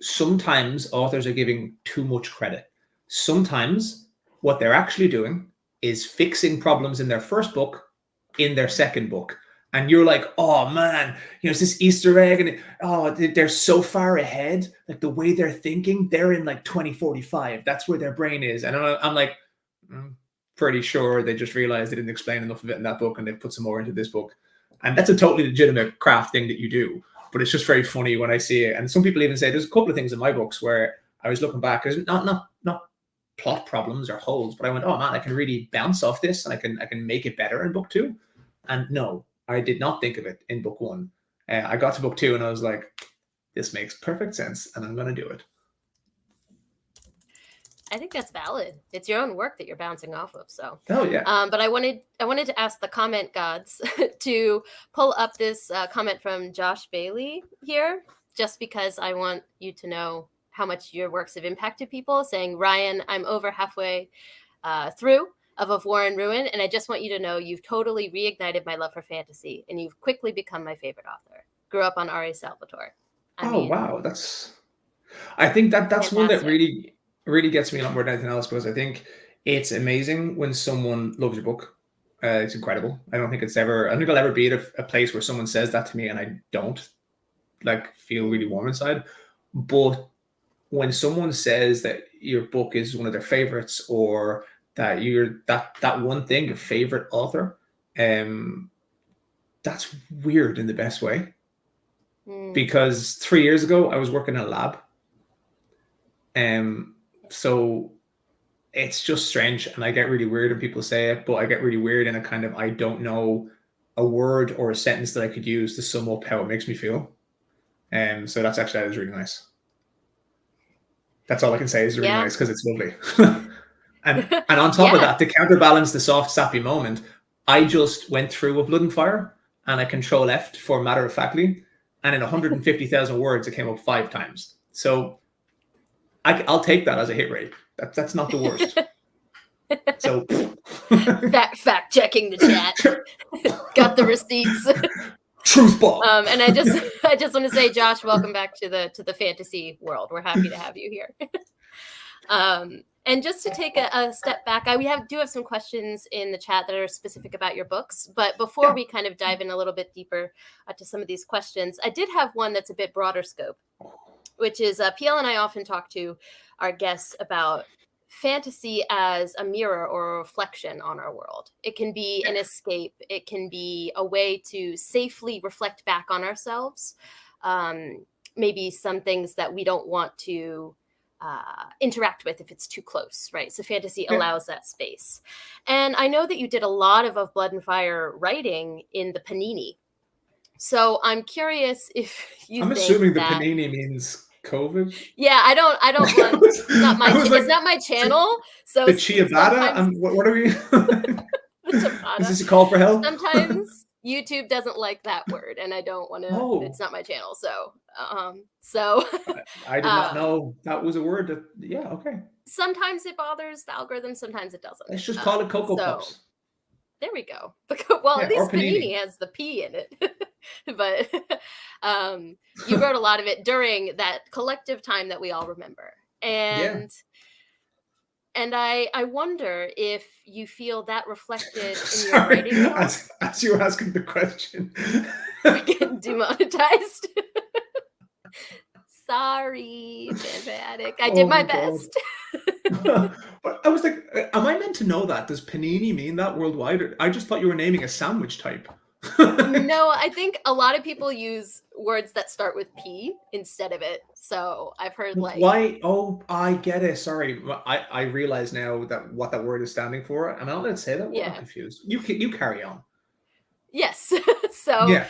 Sometimes authors are giving too much credit. Sometimes what they're actually doing is fixing problems in their first book in their second book. And you're like, oh man, it's this Easter egg, and they're so far ahead. Like the way they're thinking, they're in like 2045. That's where their brain is. And I'm like, I'm pretty sure they just realized they didn't explain enough of it in that book, and they put some more into this book. And that's a totally legitimate craft thing that you do. But it's just very funny when I see it. And some people even say there's a couple of things in my books where I was looking back, there's not plot problems or holes, but I went, oh man, I can really bounce off this, and I can make it better in book 2. And no, I did not think of it in book 1. I got to book 2 and I was like, this makes perfect sense, and I'm going to do it. I think that's valid. It's your own work that you're bouncing off of. So, oh yeah. But I wanted to ask the comment gods to pull up this comment from Josh Bailey here, just because I want you to know how much your works have impacted people, saying, Ryan, I'm over halfway through of War and Ruin, and I just want you to know you've totally reignited my love for fantasy, and you've quickly become my favorite author. Grew up on R.A. Salvatore. I mean, wow, I think that's one that fantastic. really gets me a lot more than anything else, because I think it's amazing when someone loves your book. It's incredible. I don't think I'll ever be at a place where someone says that to me and I don't like feel really warm inside. But when someone says that your book is one of their favorites, or that you're that one thing, your favorite author, that's weird in the best way. Because 3 years ago I was working in a lab. So it's just strange, and I get really weird when people say it, but I get really weird in a kind of, I don't know a word or a sentence that I could use to sum up how it makes me feel. So that was really nice. That's all I can say is really nice, because it's lovely. and on top of that, to counterbalance the soft, sappy moment, I just went through a Blood and Fire, and I Control F for matter of factly, and in 150,000 words, it came up 5 times. So I'll take that as a hit rate. That's not the worst. So fact checking the chat. Got the receipts. Truth bomb. And I just want to say, Josh, welcome back to the fantasy world. We're happy to have you here. And just to take a step back, we do have some questions in the chat that are specific about your books. But before we kind of dive in a little bit deeper to some of these questions, I did have one that's a bit broader scope, which is PL and I often talk to our guests about fantasy as a mirror or a reflection on our world. It can be an escape. It can be a way to safely reflect back on ourselves. Maybe some things that we don't want to interact with if it's too close, right? So fantasy allows that space. And I know that you did a lot of Blood and Fire writing in the Panini. So I'm curious if I'm assuming the Panini means COVID. Yeah, I don't want. It's not my channel. So the ciabatta. What are we? Is this a call for help? Sometimes YouTube doesn't like that word, and I don't want to. It's not my channel, so I did not know that was a word. Okay. Sometimes it bothers the algorithm. Sometimes it doesn't. Let's just call it Cocoa Puffs. There we go. Well, at least Panini has the P in it. But you wrote a lot of it during that collective time that we all remember. And I wonder if you feel that reflected in your writing. As you were asking the question. We're getting demonetized. Sorry, FanFiAddict. I did my best. But I was like, am I meant to know that? Does Panini mean that worldwide? I just thought you were naming a sandwich type. No, I think a lot of people use words that start with P instead of it. So I've heard like... Why? Oh, I get it. Sorry. I realize now that what that word is standing for. And I'll let say that word. I'm confused. You carry on. Yes. So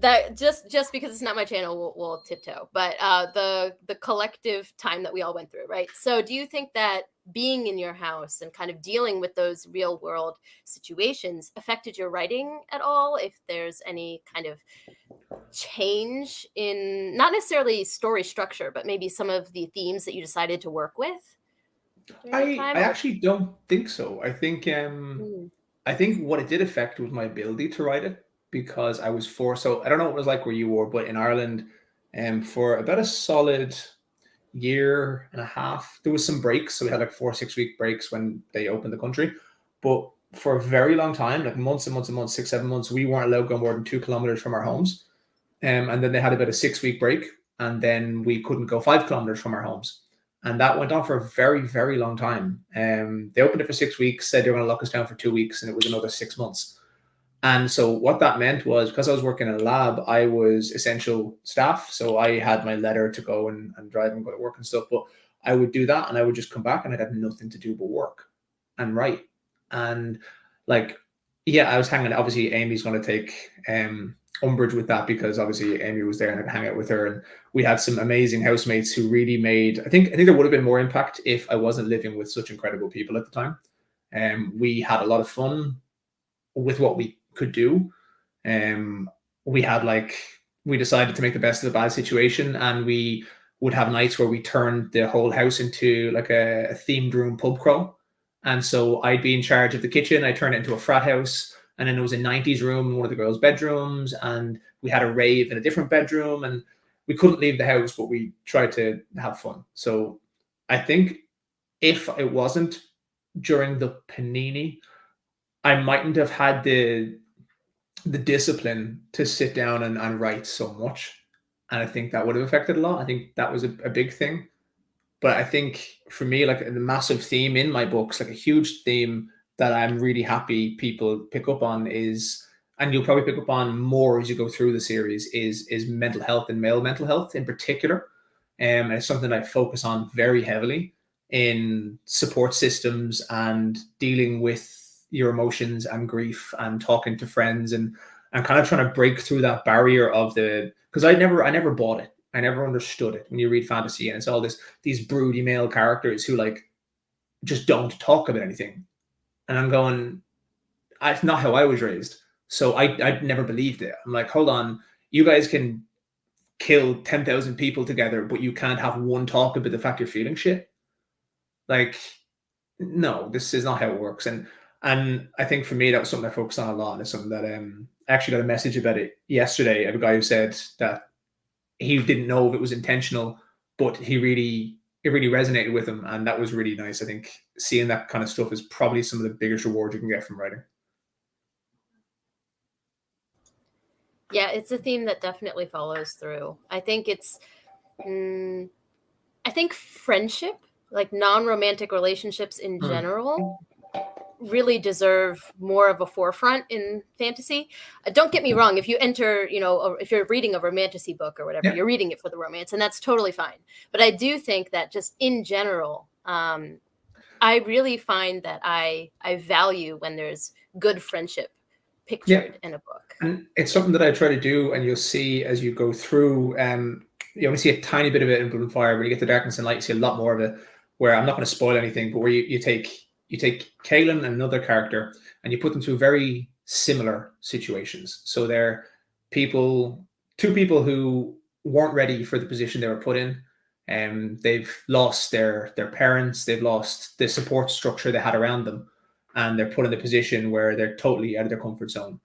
that just because it's not my channel, we'll tiptoe. But the collective time that we all went through, right? So do you think that being in your house and kind of dealing with those real world situations affected your writing at all? If there's any kind of change in not necessarily story structure, but maybe some of the themes that you decided to work with? I actually don't think so. I think what it did affect was my ability to write it, because I was forced. So I don't know what it was like where you were, but in Ireland, for about a solid year and a half, there was some breaks. So we had like 4 6-week breaks when they opened the country. But for a very long time, like months and months and months, 6 7 months, we weren't allowed to go more than 2 kilometers from our homes. And then they had about a 6-week break, and then we couldn't go 5 kilometers from our homes. And that went on for a very, very long time. They opened it for 6 weeks, said they were going to lock us down for 2 weeks, and it was another 6 months. And so what that meant was, because I was working in a lab, I was essential staff. So I had my letter to go and drive and go to work and stuff. But I would do that, and I would just come back, and I'd have nothing to do but work and write. And like, I was hanging. Obviously, Amy's going to take umbrage with that, because obviously Amy was there and I could hang out with her. And we had some amazing housemates who really made, I think there would have been more impact if I wasn't living with such incredible people at the time. We had a lot of fun with what we could do. We decided to make the best of the bad situation, and we would have nights where we turned the whole house into like a themed room pub crawl. And so I'd be in charge of the kitchen. I turned it into a frat house. And then there was a 90s room in one of the girls' bedrooms. And we had a rave in a different bedroom. And we couldn't leave the house, but we tried to have fun. So I think if it wasn't during the panini, I mightn't have had the discipline to sit down and write so much. And I think that would have affected a lot. I think that was a big thing. But I think for me, like the massive theme in my books, like a huge theme that I'm really happy people pick up on is, and you'll probably pick up on more as you go through the series, is mental health and male mental health in particular. And it's something I focus on very heavily in support systems and dealing with your emotions and grief and talking to friends and kind of trying to break through that barrier of because I never bought it. I never understood it when you read fantasy and it's all these broody male characters who like just don't talk about anything. And I'm going, it's not how I was raised. So I never believed it. I'm like, hold on, you guys can kill 10,000 people together, but you can't have one talk about the fact you're feeling shit. Like, no, this is not how it works. And I think for me, that was something I focused on a lot. And it's something that I actually got a message about it yesterday of a guy who said that he didn't know if it was intentional, but it really resonated with him. And that was really nice. I think seeing that kind of stuff is probably some of the biggest rewards you can get from writing. Yeah, it's a theme that definitely follows through. I think I think friendship, like non-romantic relationships in general, really deserve more of a forefront in fantasy. Don't get me wrong. If you enter, if you're reading a romantasy book or whatever, you're reading it for the romance, and that's totally fine. But I do think that just in general, I really find that I value when there's good friendship pictured in a book. And it's something that I try to do, and you'll see as you go through, you only see a tiny bit of it in Blood and Fire. When you get to Darkness and Light, you see a lot more of it, where I'm not going to spoil anything, but where you take Kaelin and another character and you put them through very similar situations. So they're two people who weren't ready for the position they were put in. They've lost their parents, they've lost the support structure they had around them, and they're put in a position where they're totally out of their comfort zone.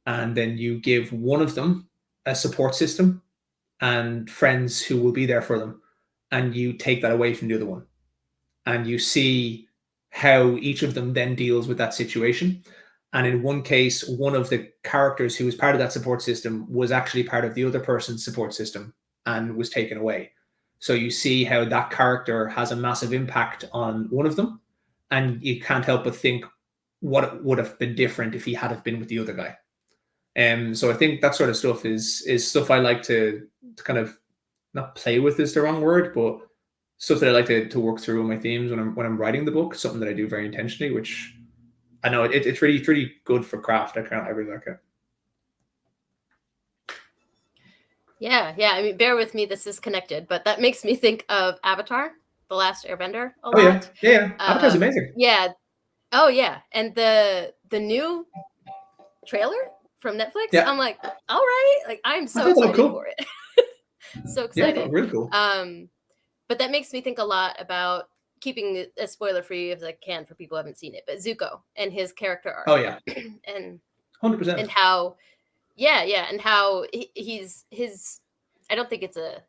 And then you give one of them a support system and friends who will be there for them, and you take that away from the other one. And you see how each of them then deals with that situation. And in one case, one of the characters who was part of that support system was actually part of the other person's support system and was taken away. So you see how that character has a massive impact on one of them. And you can't help but think what it would have been different if he had have been with the other guy. So I think that sort of stuff is stuff I like to kind of, not play with is the wrong word, but stuff that I like to work through in my themes when I'm writing the book. Something that I do very intentionally, which I know it's really good for craft. I really like it. Yeah. I mean, bear with me. This is connected, but that makes me think of Avatar: The Last Airbender a lot. Yeah. Avatar's amazing. Yeah. Oh yeah, and the new trailer from Netflix. Yeah. I'm like, all right, like I'm so excited for it. So excited. Yeah, really cool. But that makes me think a lot about keeping it as spoiler free as I can for people who haven't seen it. But Zuko and his character arc. Oh yeah. And 100%. And how, and how he's his. I don't think it's a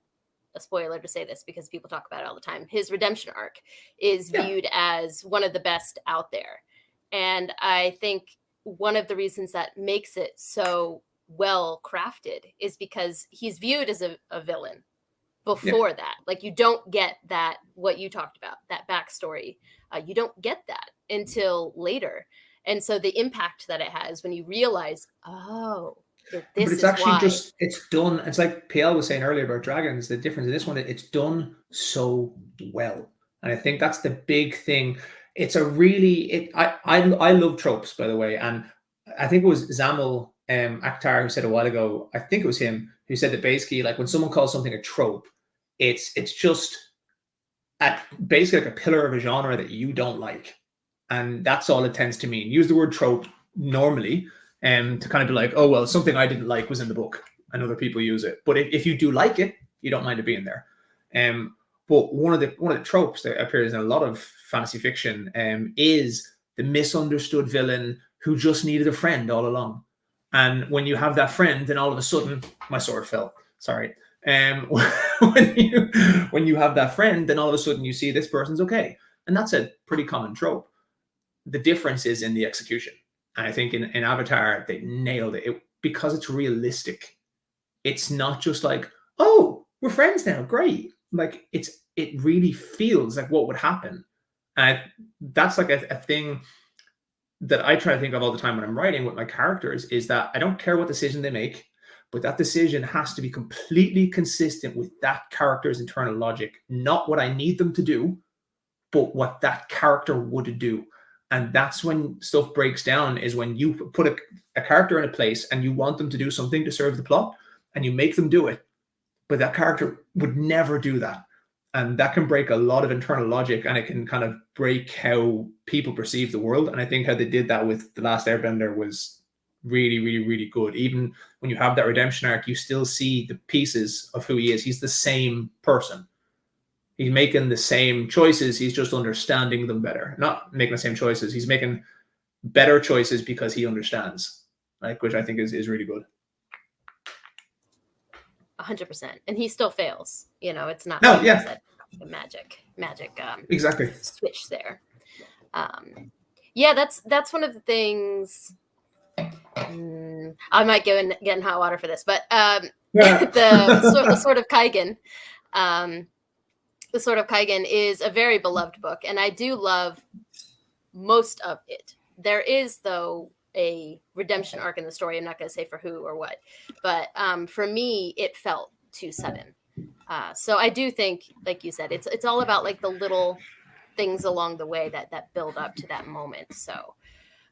spoiler to say this because people talk about it all the time. His redemption arc is viewed as one of the best out there, and I think one of the reasons that makes it so well crafted is because he's viewed as a villain before that. Like, you don't get that, what you talked about, that backstory. You don't get that until later. And so the impact that it has when you realize, this but it's actually just, it's done. It's like PL was saying earlier about dragons. The difference in this one, it's done so well. And I think that's the big thing. It's a really, I love tropes, by the way. And I think it was Zamil Akhtar who said a while ago, I think it was him, who said that basically, like, when someone calls something a trope, it's just basically like a pillar of a genre that you don't like. And that's all it tends to mean. Use the word trope normally to kind of be like, oh, well, something I didn't like was in the book and other people use it. But if you do like it, you don't mind it being there. But one of the tropes that appears in a lot of fantasy fiction is the misunderstood villain who just needed a friend all along. And when you have that friend, then all of a sudden, my sword fell. Sorry. When you have that friend, then all of a sudden you see this person's okay. And that's a pretty common trope. The difference is in the execution. And I think in Avatar, they nailed it. Because it's realistic. It's not just like, oh, we're friends now, great. Like it really feels like what would happen. And that's like a thing that I try to think of all the time when I'm writing with my characters, is that I don't care what decision they make, but that decision has to be completely consistent with that character's internal logic, not what I need them to do, but what that character would do. And that's when stuff breaks down, is when you put a character in a place and you want them to do something to serve the plot, and you make them do it, but that character would never do that. And that can break a lot of internal logic, and it can kind of break how people perceive the world. And I think how they did that with The Last Airbender was really, really, really good. Even when you have that redemption arc, you still see the pieces of who he is. He's the same person. He's making the same choices. He's just understanding them better. Not making the same choices. He's making better choices because he understands, like, which I think is really good. 100%. And he still fails. You know, it's not No, yeah. the magic Exactly. switch there. Yeah, that's one of the things. I might get in hot water for this, but the Sword of Kaigen. The Sword of Kaigen is a very beloved book, and I do love most of it. There is, though, a redemption arc in the story. I'm not going to say for who or what, but for me, it felt too sudden. So I do think, like you said, it's all about like the little things along the way that build up to that moment. So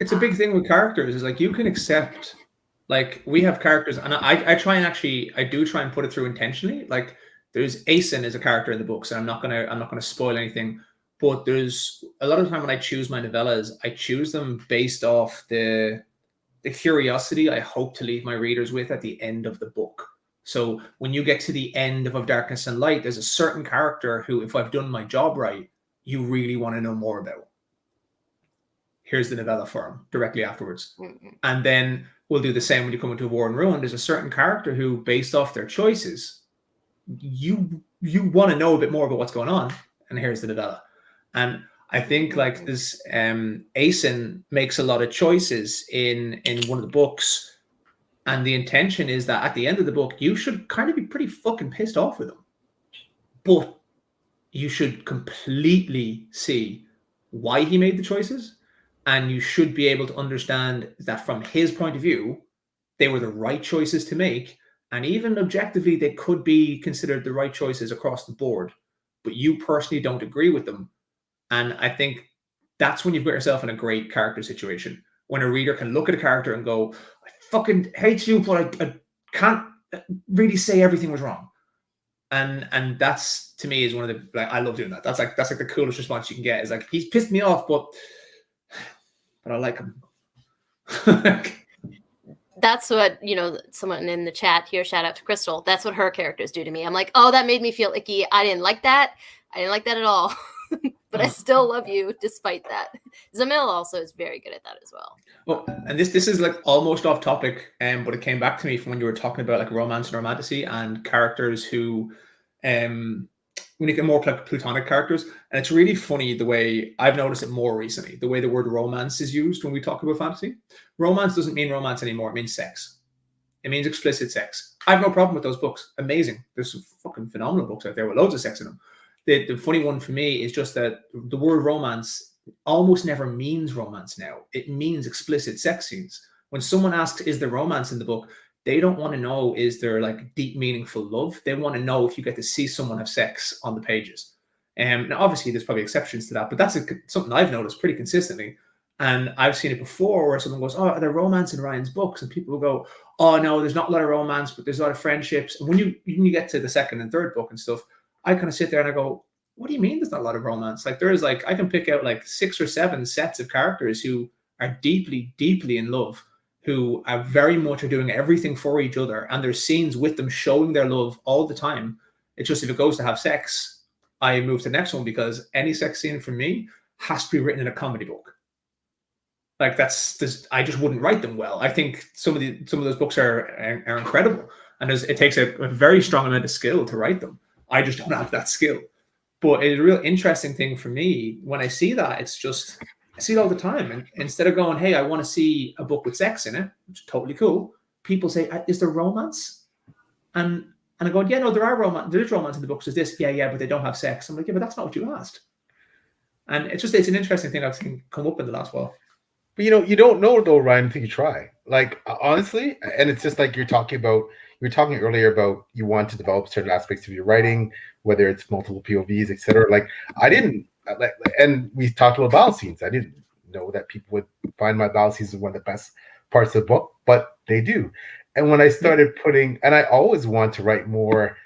it's a big thing with characters, is like you can accept, like we have characters, and I do try and put it through intentionally. Like there's Asen is a character in the books, and I'm not gonna spoil anything. But there's a lot of time when I choose my novellas, I choose them based off the curiosity I hope to leave my readers with at the end of the book. So when you get to the end of Darkness and Light, there's a certain character who, if I've done my job right, you really want to know more about. Here's the novella for him directly afterwards. Mm-hmm. And then we'll do the same when you come into War and Ruin. There's a certain character who, based off their choices, you want to know a bit more about what's going on. And here's the novella. And I think like this, Asen makes a lot of choices in one of the books, and the intention is that at the end of the book, you should kind of be pretty fucking pissed off with him, but you should completely see why he made the choices, and you should be able to understand that from his point of view, they were the right choices to make, and even objectively, they could be considered the right choices across the board, but you personally don't agree with them. And I think that's when you've got yourself in a great character situation, when a reader can look at a character and go, I fucking hate you, but I can't really say everything was wrong. And that's, to me, is one of the, like, I love doing that. That's like the coolest response you can get, is like, he's pissed me off, but I like him. That's what, someone in the chat here, shout out to Crystal, that's what her characters do to me. I'm like, oh, that made me feel icky. I didn't like that. I didn't like that at all. But I still love you despite that. Zamil also is very good at that as well. Well, and this is like almost off topic, but it came back to me from when you were talking about like romance and romantasy and characters who, when you get more like platonic characters, and it's really funny the way I've noticed it more recently, the way the word romance is used when we talk about fantasy. Romance doesn't mean romance anymore. It means sex. It means explicit sex. I have no problem with those books. Amazing. There's some fucking phenomenal books out there with loads of sex in them. The funny one for me is just that the word romance almost never means romance now. It means explicit sex scenes. When someone asks, is there romance in the book, they don't want to know, is there like deep, meaningful love? They want to know if you get to see someone have sex on the pages. Now, obviously, there's probably exceptions to that, but that's something I've noticed pretty consistently. And I've seen it before where someone goes, oh, are there romance in Ryan's books? And people will go, oh, no, there's not a lot of romance, but there's a lot of friendships. And when you get to the second and third book and stuff, I kind of sit there and I go, what do you mean there's not a lot of romance? Like there is like, I can pick out like 6 or 7 sets of characters who are deeply, deeply in love, who are very much are doing everything for each other. And there's scenes with them showing their love all the time. It's just if it goes to have sex, I move to the next one, because any sex scene for me has to be written in a comedy book. Like I just wouldn't write them well. I think some of those books are incredible, and it takes a very strong amount of skill to write them. I just don't have that skill. But it's a real interesting thing for me when I see that. It's just, I see it all the time. And instead of going, hey, I want to see a book with sex in it, which is totally cool, people say, is there romance? And I go, yeah, no, there is romance in the books. There's this, yeah, but they don't have sex. I'm like, yeah, but that's not what you asked. And it's an interesting thing I've seen come up in the last while. But you don't know though, Ryan, until you try. Like, honestly, and it's just like you were talking earlier about you want to develop certain aspects of your writing, whether it's multiple POVs, etc. Like, I didn't, and we talked about battle scenes. I didn't know that people would find my battle scenes as one of the best parts of the book, but they do. And when I started and I always want to write more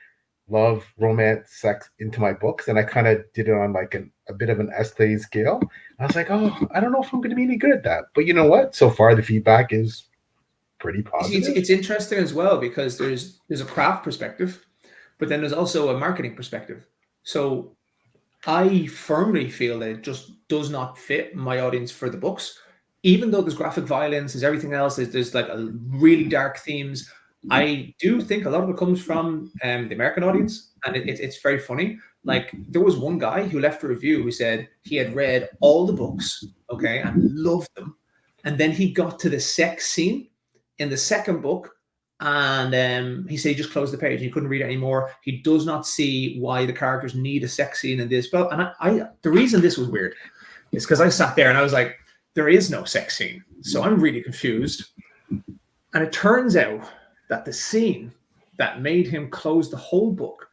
love, romance, sex into my books, and I kind of did it on like a bit of an escalating scale. I was like, oh, I don't know if I'm going to be any good at that. But you know what? So far, the feedback is pretty positive. It's interesting as well, because there's a craft perspective, but then there's also a marketing perspective. So I firmly feel that it just does not fit my audience for the books. Even though there's graphic violence, there's everything else, there's like a really dark themes. I do think a lot of it comes from the American audience, and it's very funny. Like, there was one guy who left a review who said he had read all the books, okay, and loved them, and then he got to the sex scene in the second book, and he said he just closed the page. He couldn't read it anymore. He does not see why the characters need a sex scene in this. But and the reason this was weird is because I sat there and I was like, there is no sex scene, so I'm really confused. And it turns out that the scene that made him close the whole book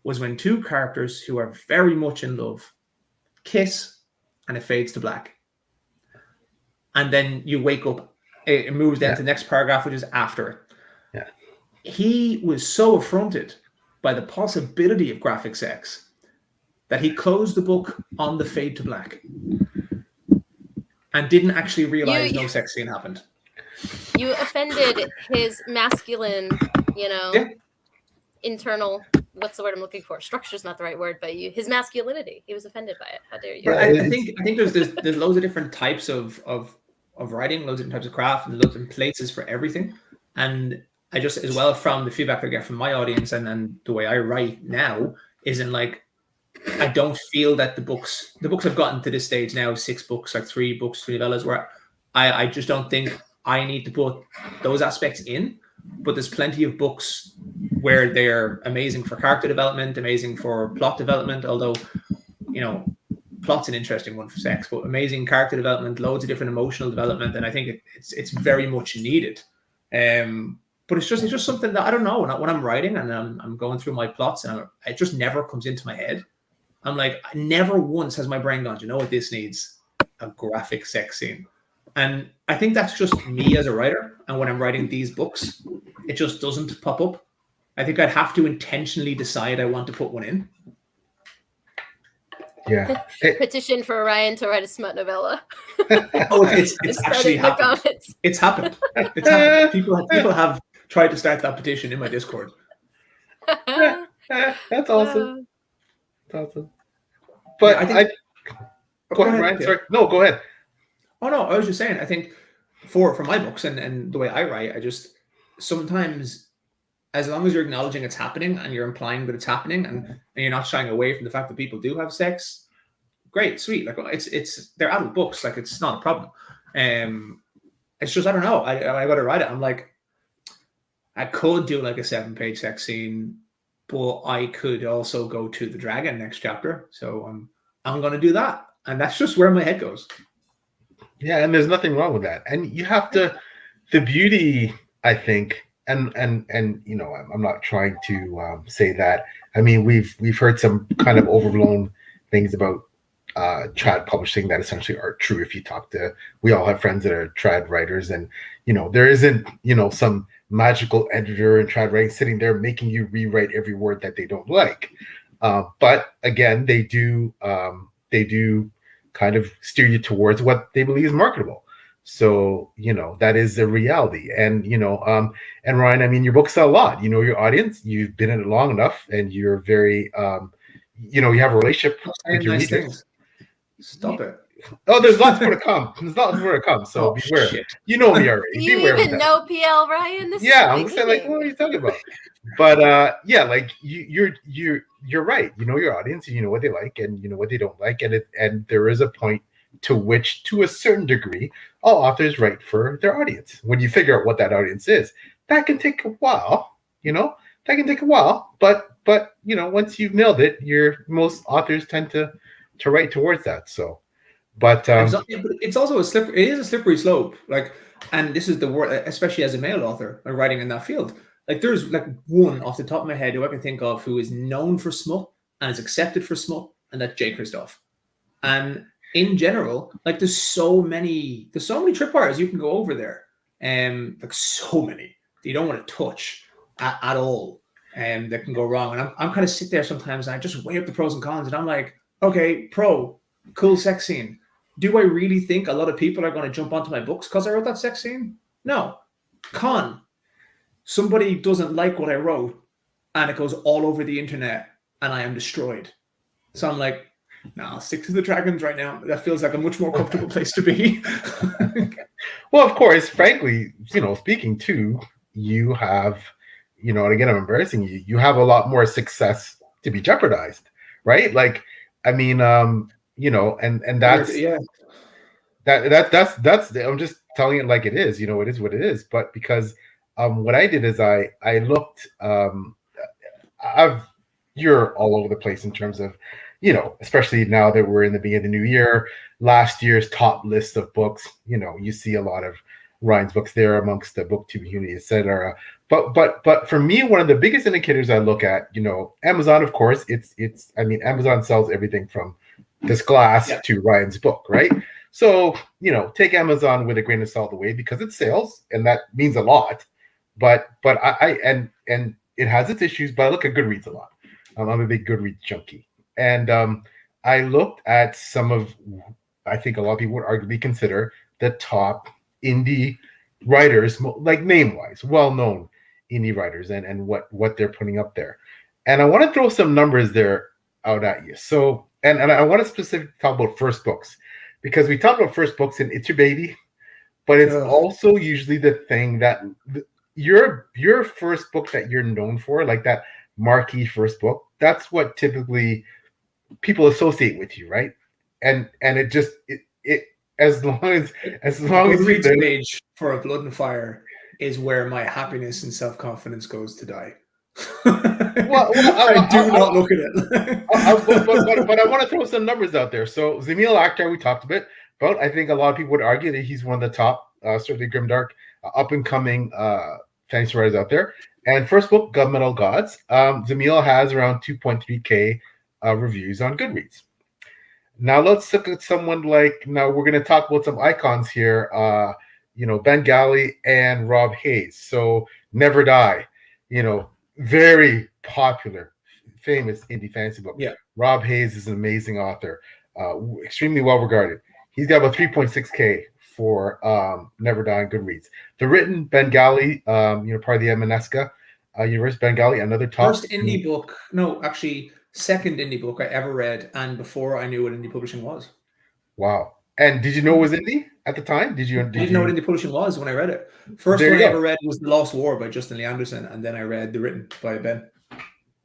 was when two characters who are very much in love kiss, and it fades to black. And then you wake up, it moves down to the next paragraph, which is after it. Yeah. He was so affronted by the possibility of graphic sex that he closed the book on the fade to black and didn't actually realize no sex scene happened. You offended his masculine, internal, what's the word I'm looking for? Structure's not the right word, but his masculinity. He was offended by it. How dare you? I think there's loads of different types of writing, loads of different types of craft, and loads of different places for everything. And I just, as well, from the feedback I get from my audience and the way I write now, isn't like, I don't feel that the books have gotten to this stage now, 6 books, like 3 books, 3 novellas, where I just don't think I need to put those aspects in. But there's plenty of books where they're amazing for character development, amazing for plot development, although, plot's an interesting one for sex, but amazing character development, loads of different emotional development, and I think it's very much needed. But it's just something that I don't know, when I'm writing and I'm going through my plots, and it just never comes into my head. I'm like, never once has my brain gone, you know what this needs? A graphic sex scene. And I think that's just me as a writer. And when I'm writing these books, it just doesn't pop up. I think I'd have to intentionally decide I want to put one in. Yeah. Petition for Ryan to write a smut novella. Oh, it's actually happened. It's happened. It's happened. People have tried to start that petition in my Discord. That's awesome. That's awesome. But yeah, go ahead, Ryan. Sorry. No, go ahead. Oh no, I was just saying, I think for my books and the way I write, I just sometimes, as long as you're acknowledging it's happening and you're implying that it's happening and you're not shying away from the fact that people do have sex, great, sweet. Like, they're adult books, like, it's not a problem. It's just, I don't know. I got to write it. I'm like, I could do like a 7-page sex scene, but I could also go to the dragon next chapter. So I'm going to do that. And that's just where my head goes. Yeah, and there's nothing wrong with that. And you have to, the beauty, I think, and I'm not trying to say that. I mean, we've heard some kind of overblown things about trad publishing that essentially aren't true. If you talk to, we all have friends that are trad writers, and there isn't some magical editor in trad writing sitting there making you rewrite every word that they don't like. But again, they do kind of steer you towards what they believe is marketable. So, that is a reality. And, and Ryan, I mean, your books sell a lot. You know your audience. You've been in it long enough, and you're very, you have a relationship with your nice readers. things. Stop it. Oh, there's lots more to come. There's lots more to come. So beware. Shit. You know me already. Do you Beware even know PL, Ryan? This is the I'm saying, like, what are you talking about? But like you're right. You know your audience, and you know what they like, and you know what they don't like, and there is a point to which, to a certain degree, all authors write for their audience. When you figure out what that audience is, that can take a while. That can take a while. But once you've nailed it, most authors tend to write towards that. So. But it's also it is a slippery slope. Like, and this is the word, especially as a male author writing in that field. Like, there's like one off the top of my head who I can think of who is known for smut and is accepted for smut, and that's J. Christoph. And in general, like, there's so many tripwires you can go over there, like so many that you don't want to touch at all, that can go wrong. And I'm kind of sit there sometimes and I just weigh up the pros and cons, and I'm like, okay, pro, cool sex scene. Do I really think a lot of people are going to jump onto my books because I wrote that sex scene? No. Con, somebody doesn't like what I wrote, and it goes all over the internet, and I am destroyed. So I'm like, no, I'll stick to the dragons right now. That feels like a much more comfortable place to be. Well, of course, frankly, speaking to you have, and again, I'm embarrassing you. You have a lot more success to be jeopardized, right? Like, I mean, and that's that's I'm just telling it like it is. It is what it is. But because what I did is I looked. You're all over the place in terms of, especially now that we're in the beginning of the new year. Last year's top list of books. You see a lot of Ryan's books there amongst the Booktube community, etc. But for me, one of the biggest indicators I look at, Amazon, of course, Amazon sells everything from this glass to Ryan's book, right? So, take Amazon with a grain of salt away, because it sales, and that means a lot. But and it has its issues, but I look at Goodreads a lot. I'm a big Goodreads junkie. And I looked at some of, I think a lot of people would arguably consider the top indie writers, like name-wise, well-known indie writers, and what they're putting up there. And I want to throw some numbers there out at you. So, and I want to specifically talk about first books, because we talk about first books and it's your baby, but it's also usually the thing that your first book that you're known for, like that marquee first book, that's what typically people associate with you, right? And it just it as long as the page for A Blood and Fire is where my happiness and self-confidence goes to die. I do not look at it. But I want to throw some numbers out there. So Zamil Akhtar, we talked a bit about. I think a lot of people would argue that he's one of the top, certainly grimdark, up and coming fantasy writers out there. And first book, Governmental Gods, Zamil has around 2.3K reviews on Goodreads. Now let's look at someone like, now we're going to talk about some icons here, Ben Galley and Rob Hayes. So Never Die, very popular, famous indie fantasy book. Yeah. Rob Hayes is an amazing author, extremely well regarded. He's got about 3.6K for Never Die on Goodreads. The written Ben Galley, part of the Emaneska University, Ben Galley, another top. First indie book, no, actually, second indie book I ever read, and before I knew what indie publishing was. Wow. And did you know it was indie at the time? I didn't know what indie publishing was when I read it. First one I ever read was The Lost War by Justin Lee Anderson, and then I read The Written by Ben.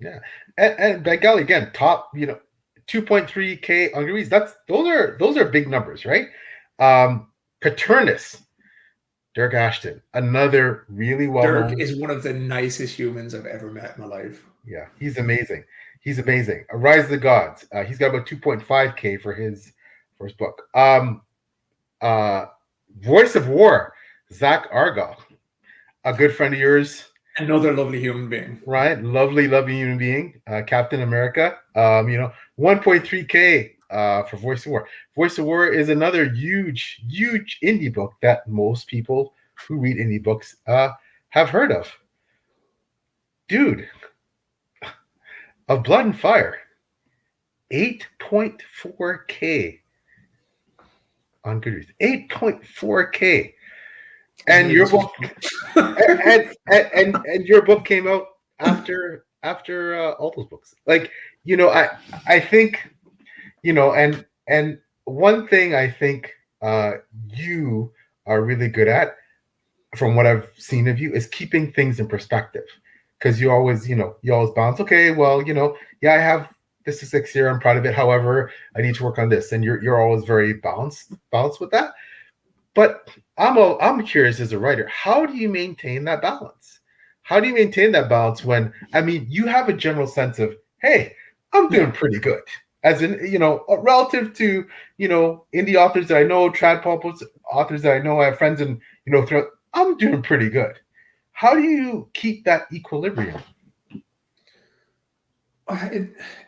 Yeah. And Ben Galley, again, top, 2.3K on Goodreads. Those are big numbers, right? Paternus, Dirk Ashton, another really well-known. Dirk is one of the nicest humans I've ever met in my life. Yeah, he's amazing. Rise of the Gods. He's got about 2.5K for his first book. Voice of War, Zach Argyle, a good friend of yours. Another lovely human being. Right, lovely human being. Captain America. 1.3K for Voice of War. Voice of War is another huge indie book that most people who read indie books have heard of. Dude, Of Blood and Fire, 8.4K on Goodreads. 8.4K. And your book and your book came out after all those books. Like, you know, I think, you know, and one thing I think you are really good at, from what I've seen of you, is keeping things in perspective. Because you always bounce, okay, well, you know, yeah, I have this success here, I'm proud of it. However, I need to work on this. And you're always very balanced with that. But I'm curious, as a writer, how do you maintain that balance? How do you maintain that balance when, I mean, you have a general sense of, hey, I'm doing pretty good. As in, you know, relative to, you know, indie authors that I know, trad pulp authors that I know, I have friends in, you know, I'm doing pretty good. How do you keep that equilibrium?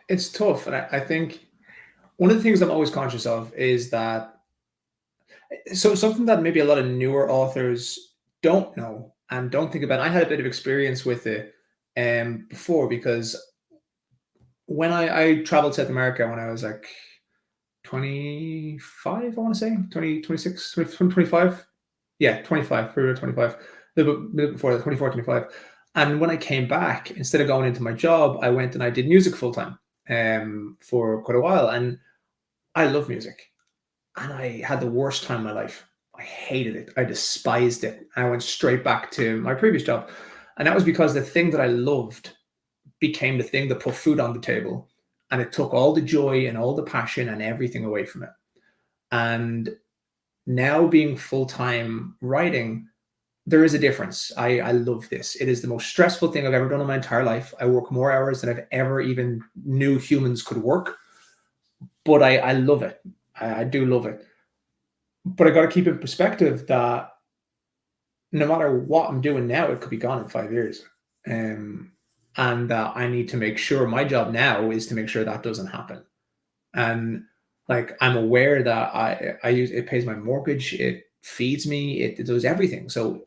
It's tough. And I think one of the things I'm always conscious of is that, so something that maybe a lot of newer authors don't know and don't think about. I had a bit of experience with it before, because when I traveled to South America when I was like 25, I want to say 20, 26, 25. Yeah, 25, February 25, a little bit before that, 24, 25. And when I came back, instead of going into my job, I went and I did music full time for quite a while. And I love music. And I had the worst time of my life. I hated it. I despised it. I went straight back to my previous job. And that was because the thing that I loved became the thing that put food on the table. And it took all the joy and all the passion and everything away from it. And now being full-time writing, there is a difference. I love this. It is the most stressful thing I've ever done in my entire life. I work more hours than I've ever even knew humans could work. But I love it. I do love it. But I got to keep in perspective that no matter what I'm doing now, it could be gone in 5 years. And I need to make sure, my job now is to make sure that doesn't happen. And like, I'm aware that I use, it pays my mortgage, it feeds me, it does everything. So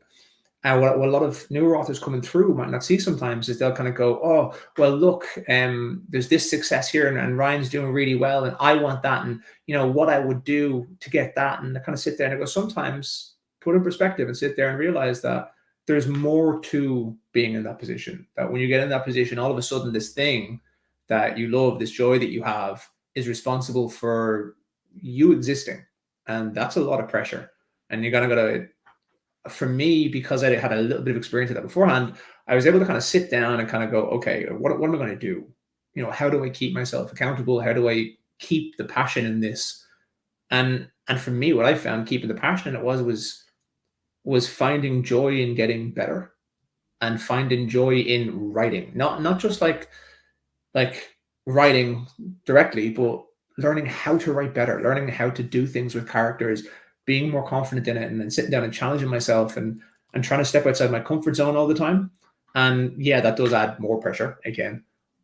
what a lot of newer authors coming through might not see sometimes is they'll kind of go, oh, well, look, there's this success here and Ryan's doing really well and I want that, and, you know, what I would do to get that. And I kind of sit there and I go, sometimes put in perspective and sit there and realize that there's more to being in that position. That when you get in that position, all of a sudden this thing that you love, this joy that you have, is responsible for you existing. And that's a lot of pressure. And you're gotta, for me, because I had a little bit of experience with that beforehand, I was able to kind of sit down and kind of go, okay, what am I going to do? You know, how do I keep myself accountable? How do I keep the passion in this? And for me, what I found keeping the passion in it was finding joy in getting better and finding joy in writing. Not just like writing directly, but learning how to write better, learning how to do things with characters, being more confident in it, and then sitting down and challenging myself and trying to step outside my comfort zone all the time. And yeah, that does add more pressure again,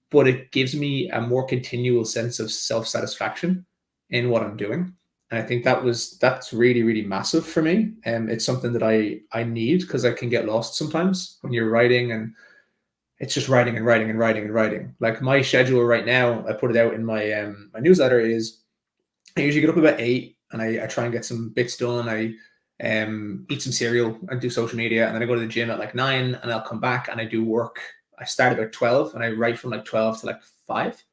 but it gives me a more continual sense of self-satisfaction in what I'm doing. And I think that's really, really massive for me. And it's something that I need, because I can get lost sometimes when you're writing and it's just writing and writing and writing and writing. Like my schedule right now, I put it out in my my newsletter, is I usually get up about 8 and I try and get some bits done. I eat some cereal and do social media, and then I go to the gym at like 9 and I'll come back and I do work. I start about 12 and I write from like 12 to like 5.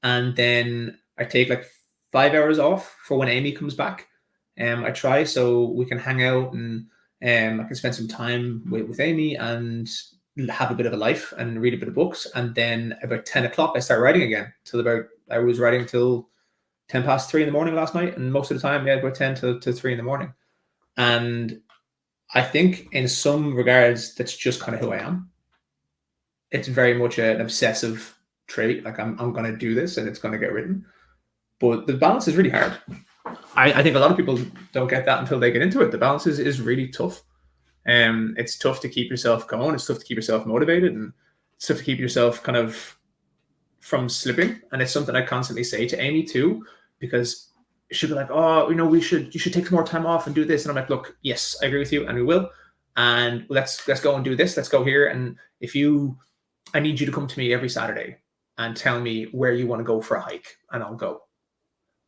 And then I take like 5 hours off for when Amy comes back. I try so we can hang out and I can spend some time with Amy and have a bit of a life and read a bit of books. And then about 10 o'clock, I start writing again I was writing till 10 past 3 in the morning last night. And most of the time, yeah, about 10 to 3 in the morning. And I think in some regards, that's just kind of who I am. It's very much an obsessive trait. Like I'm going to do this and it's going to get written. But the balance is really hard. I think a lot of people don't get that until they get into it. The balance is really tough. It's tough to keep yourself going. It's tough to keep yourself motivated, and it's tough to keep yourself kind of from slipping. And it's something I constantly say to Amy too, because she'll be like, oh, you know, you should take some more time off and do this. And I'm like, look, yes, I agree with you, and we will. And let's go and do this. Let's go here. And I need you to come to me every Saturday and tell me where you want to go for a hike, and I'll go.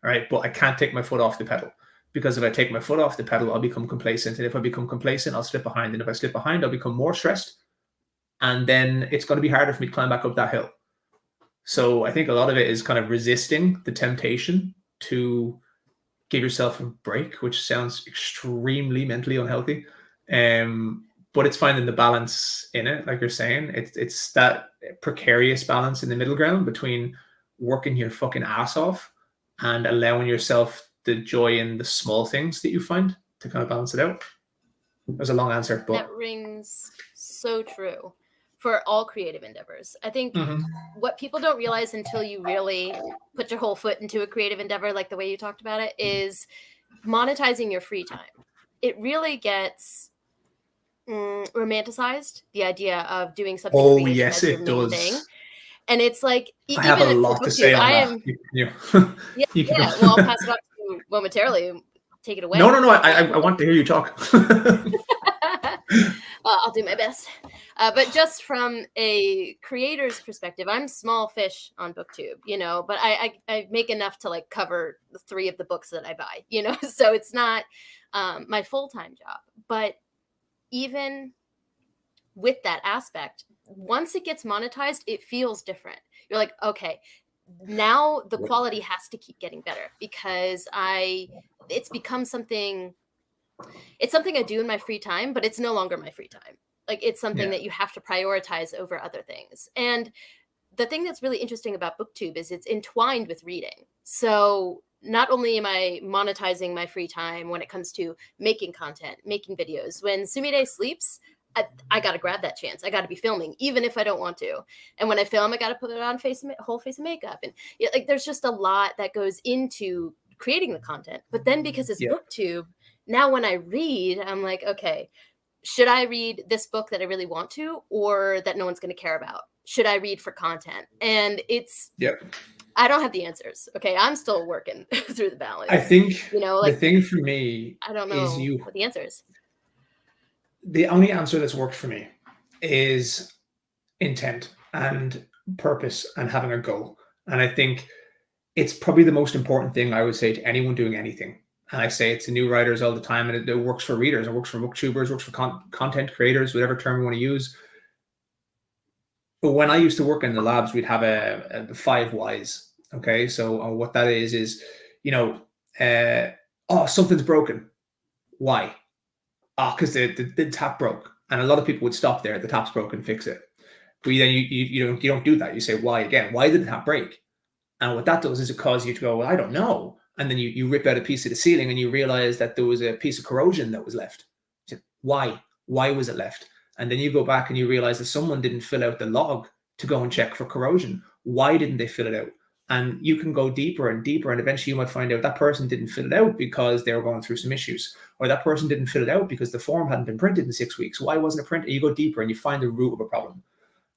All right. But I can't take my foot off the pedal, because if I take my foot off the pedal, I'll become complacent. And if I become complacent, I'll slip behind. And if I slip behind, I'll become more stressed. And then it's going to be harder for me to climb back up that hill. So I think a lot of it is kind of resisting the temptation to give yourself a break, which sounds extremely mentally unhealthy. But it's finding the balance in it, like you're saying. It's that precarious balance in the middle ground between working your fucking ass off and allowing yourself the joy in the small things that you find to kind of balance it out. That was a long answer, but that rings so true for all creative endeavors. I think what people don't realize until you really put your whole foot into a creative endeavor, like the way you talked about it, is monetizing your free time. It really gets romanticized, the idea of doing something creative yes, as your it main does. thing. And it's like, I have a lot to say on that. Yeah, well, I'll pass it on to you momentarily. Take it away. No, I want to hear you talk. I'll do my best. But just from a creator's perspective, I'm small fish on Booktube, but I make enough to like cover the 3 of the books that I buy, so it's not my full-time job. But even with that aspect, once it gets monetized, it feels different. You're like, okay, now the quality has to keep getting better because it's become something. It's something I do in my free time, but it's no longer my free time. Like it's something that you have to prioritize over other things. And the thing that's really interesting about Booktube is it's entwined with reading. So not only am I monetizing my free time when it comes to making content, making videos, when Sumire sleeps, I got to grab that chance. I got to be filming, even if I don't want to. And when I film, I got to put it on whole face of makeup. And like, there's just a lot that goes into creating the content. But then because it's Booktube, now when I read, I'm like, okay, should I read this book that I really want to, or that no one's going to care about? Should I read for content? And it's, I don't have the answers. Okay. I'm still working through the balance. I think, like the thing for me, I don't know what the answer is. The only answer that's worked for me is intent and purpose and having a goal. And I think it's probably the most important thing I would say to anyone doing anything. And I say it to new writers all the time, and it works for readers, it works for booktubers, it works for content creators, whatever term you want to use. But when I used to work in the labs, we'd have a 5 whys. Okay, so what that is something's broken. Why? Because the tap broke, and a lot of people would stop there. The tap's broken, fix it. But then you don't do that. You say why again? Why did the tap break? And what that does is it causes you to go, well, I don't know. And then you rip out a piece of the ceiling and you realize that there was a piece of corrosion that was left. You say, why? Why was it left? And then you go back and you realize that someone didn't fill out the log to go and check for corrosion. Why didn't they fill it out? And you can go deeper and deeper, and eventually you might find out that person didn't fill it out because they were going through some issues, or that person didn't fill it out because the form hadn't been printed in 6 weeks. Why wasn't it printed? You go deeper and you find the root of a problem.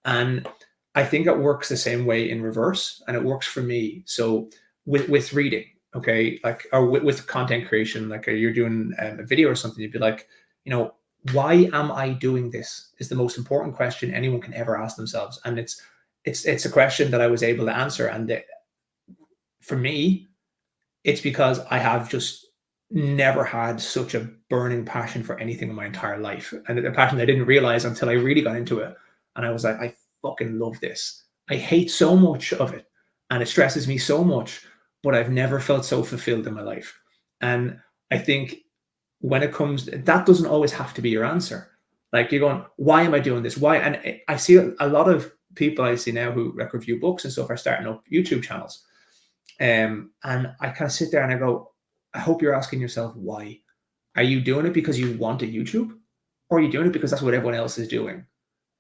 And I think it works the same way in reverse, and it works for me. So with reading, okay, like, or with content creation, like you're doing a video or something, you'd be like, why am I doing this? Is the most important question anyone can ever ask themselves. And it's a question that I was able to answer. And for me, it's because I have just never had such a burning passion for anything in my entire life. And a passion I didn't realize until I really got into it. And I was like, I fucking love this. I hate so much of it, and it stresses me so much, but I've never felt so fulfilled in my life. And I think when it comes, that doesn't always have to be your answer. Like you're going, why am I doing this? Why? And I see a lot of people I see now who review books and stuff are starting up YouTube channels. And I kind of sit there and I go, I hope you're asking yourself why. Are you doing it because you want a YouTube, or are you doing it because that's what everyone else is doing?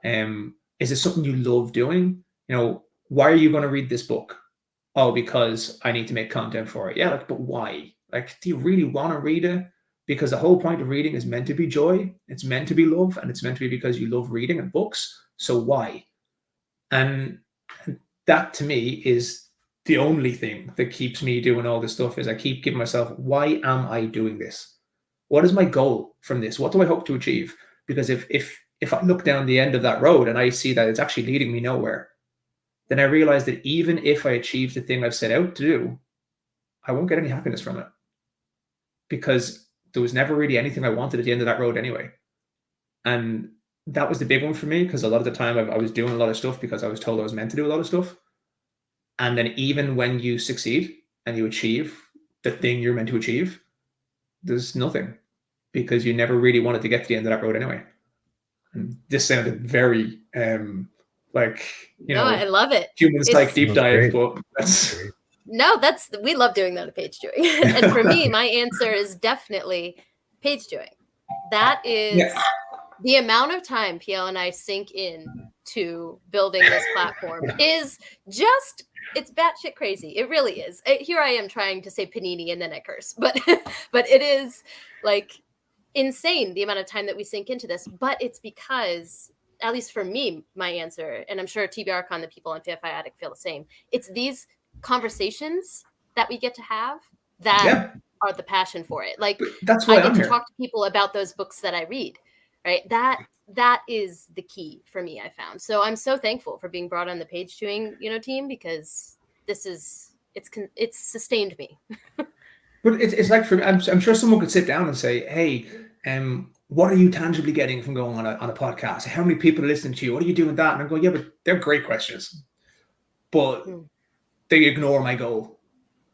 Is it something you love doing? Why are you going to read this book? Oh, because I need to make content for it. Yeah, but why? Like, do you really want to read it? Because the whole point of reading is meant to be joy. It's meant to be love, and it's meant to be because you love reading and books. So why? And that to me is the only thing that keeps me doing all this stuff. Is I keep giving myself, why am I doing this? What is my goal from this? What do I hope to achieve? Because if I look down the end of that road and I see that it's actually leading me nowhere, then I realize that even if I achieve the thing I've set out to do, I won't get any happiness from it. because there was never really anything I wanted at the end of that road anyway. And that was the big one for me, because a lot of the time I was doing a lot of stuff because I was told I was meant to do a lot of stuff. And then even when you succeed and you achieve the thing you're meant to achieve, there's nothing, because you never really wanted to get to the end of that road anyway. And this sounded very like, you know, I love it. human psych deep dive, but we love doing that at page doing. And for me, my answer is definitely page doing. That is the amount of time PL and I sink in to building this platform is just, it's batshit crazy. It really is. Here I am trying to say panini and then I curse, but it is like insane the amount of time that we sink into this. But it's because, at least for me, my answer, and I'm sure TBRCon, the people on FanFiAddict feel the same. It's these conversations that we get to have that are the passion for it. Like, that's why I get to talk to people about those books that I read, right? That is the key for me, I found. So I'm so thankful for being brought on the page doing, team, because it's sustained me. But it's like, for I'm sure someone could sit down and say, hey, what are you tangibly getting from going on a podcast? How many people are listening to you? What are you doing that? And I go, yeah, but they're great questions. But they ignore my goal.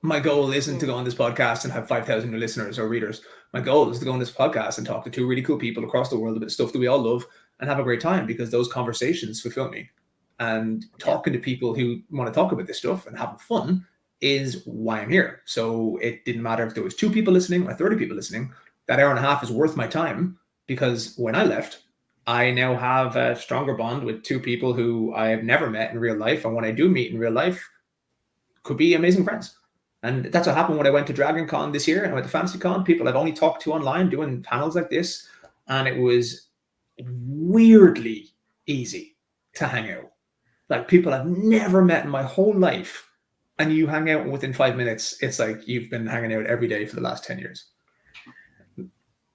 My goal isn't to go on this podcast and have 5,000 new listeners or readers. My goal is to go on this podcast and talk to two really cool people across the world about stuff that we all love and have a great time, because those conversations fulfill me. And talking to people who want to talk about this stuff and having fun is why I'm here. So it didn't matter if there was 2 people listening or 30 people listening. That hour and a half is worth my time, because when I left, I now have a stronger bond with 2 people who I have never met in real life. And when I do meet in real life, could be amazing friends. And that's what happened when I went to Dragon Con this year and I went to Fantasy Con. People I've only talked to online doing panels like this. And it was weirdly easy to hang out. Like, people I've never met in my whole life. And you hang out within 5 minutes. It's like you've been hanging out every day for the last 10 years.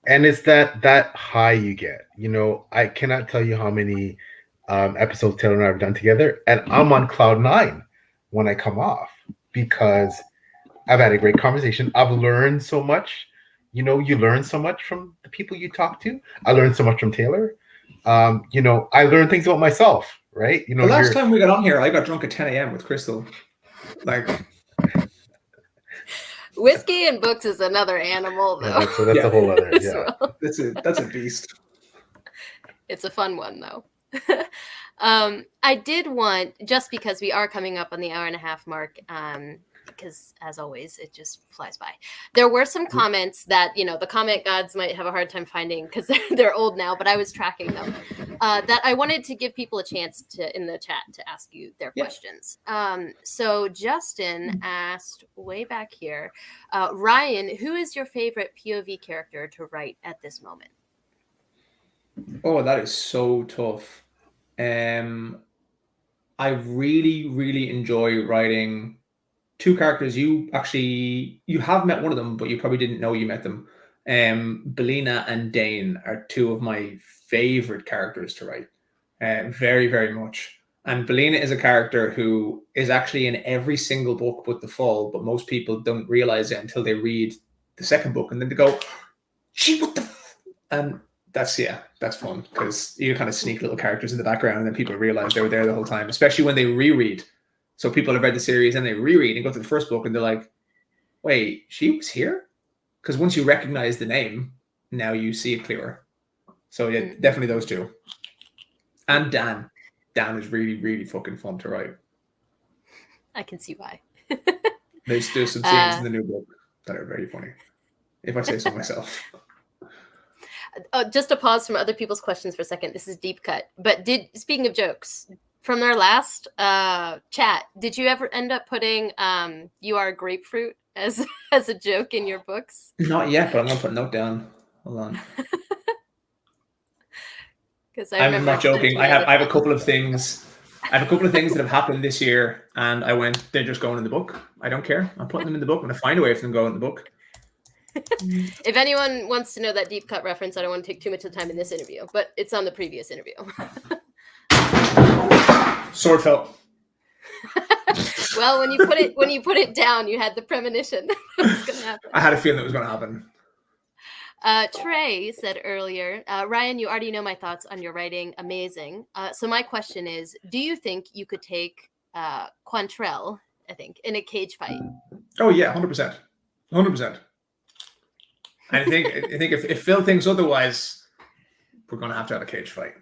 And it's that high you get. I cannot tell you how many episodes Taylor and I have done together. And I'm on cloud 9 when I come off, because I've had a great conversation. I've learned so much. You learn so much from the people you talk to. I learned so much from Taylor. I learned things about myself, right? The last time we got on here, I got drunk at 10 a.m. with Crystal. Like, whiskey and books is another animal, though. Yeah, so that's a whole other. Yeah, well. That's a beast. It's a fun one, though. I did want, just because we are coming up on the hour and a half mark, because as always, it just flies by. There were some comments that, the comment gods might have a hard time finding because they're old now, but I was tracking them, that I wanted to give people a chance in the chat to ask you their questions. So Justin asked way back here, Ryan, who is your favorite POV character to write at this moment? Oh, that is so tough. I really, really enjoy writing 2 characters. You have met one of them, but you probably didn't know you met them. Belina and Dane are 2 of my favorite characters to write. Very, very much. And Belina is a character who is actually in every single book but the Fall, but most people don't realize it until they read the second book, and then they go, gee, what the and that's fun, because you kind of sneak little characters in the background and then people realize they were there the whole time, especially when they reread. So people have read the series and they reread and go to the first book and they're like, wait, she was here? Because once you recognize the name, now you see it clearer. So yeah, definitely those 2. And Dan. Dan is really, really fucking fun to write. I can see why. There's some scenes in the new book that are very funny, if I say so myself. Just a pause from other people's questions for a second. This is deep cut. But speaking of jokes, from their last chat, did you ever end up putting "you are a grapefruit" as a joke in your books? Not yet, but I'm gonna put a note down. Hold on. I'm not joking. I have a couple of things. I have a couple of things that have happened this year, and I went, they're just going in the book. I don't care. I'm putting them in the book. I'm gonna find a way for them to go in the book. If anyone wants to know that deep cut reference, I don't want to take too much of the time in this interview, but it's on the previous interview. Sword fell. Well, when you put it down, you had the premonition that was going to happen. I had a feeling it was going to happen. Trey said earlier, Ryan, you already know my thoughts on your writing. Amazing. So my question is, do you think you could take Quantrell, I think, in a cage fight? Oh yeah, 100%. 100%. I think if Phil thinks otherwise, we're going to have a cage fight.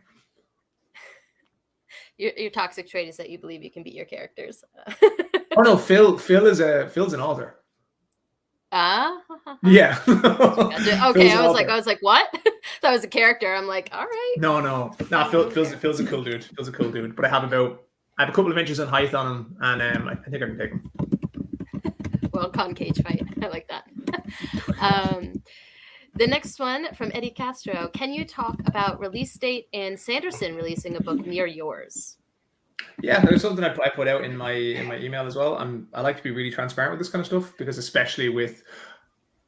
Your toxic trait is that you believe you can beat your characters. Oh no, Phil's an author. Yeah. Okay, I was like, what? That was a character. I'm like, all right. No. Phil's a cool dude. Phil's a cool dude. But I have a couple of inches on height on him, and I think I can take him. Well, con cage fight. I like that. The next one from Eddie Castro. Can you talk about release date and Sanderson releasing a book near yours? Yeah, there's something I put out in my email as well. I like to be really transparent with this kind of stuff, because especially with,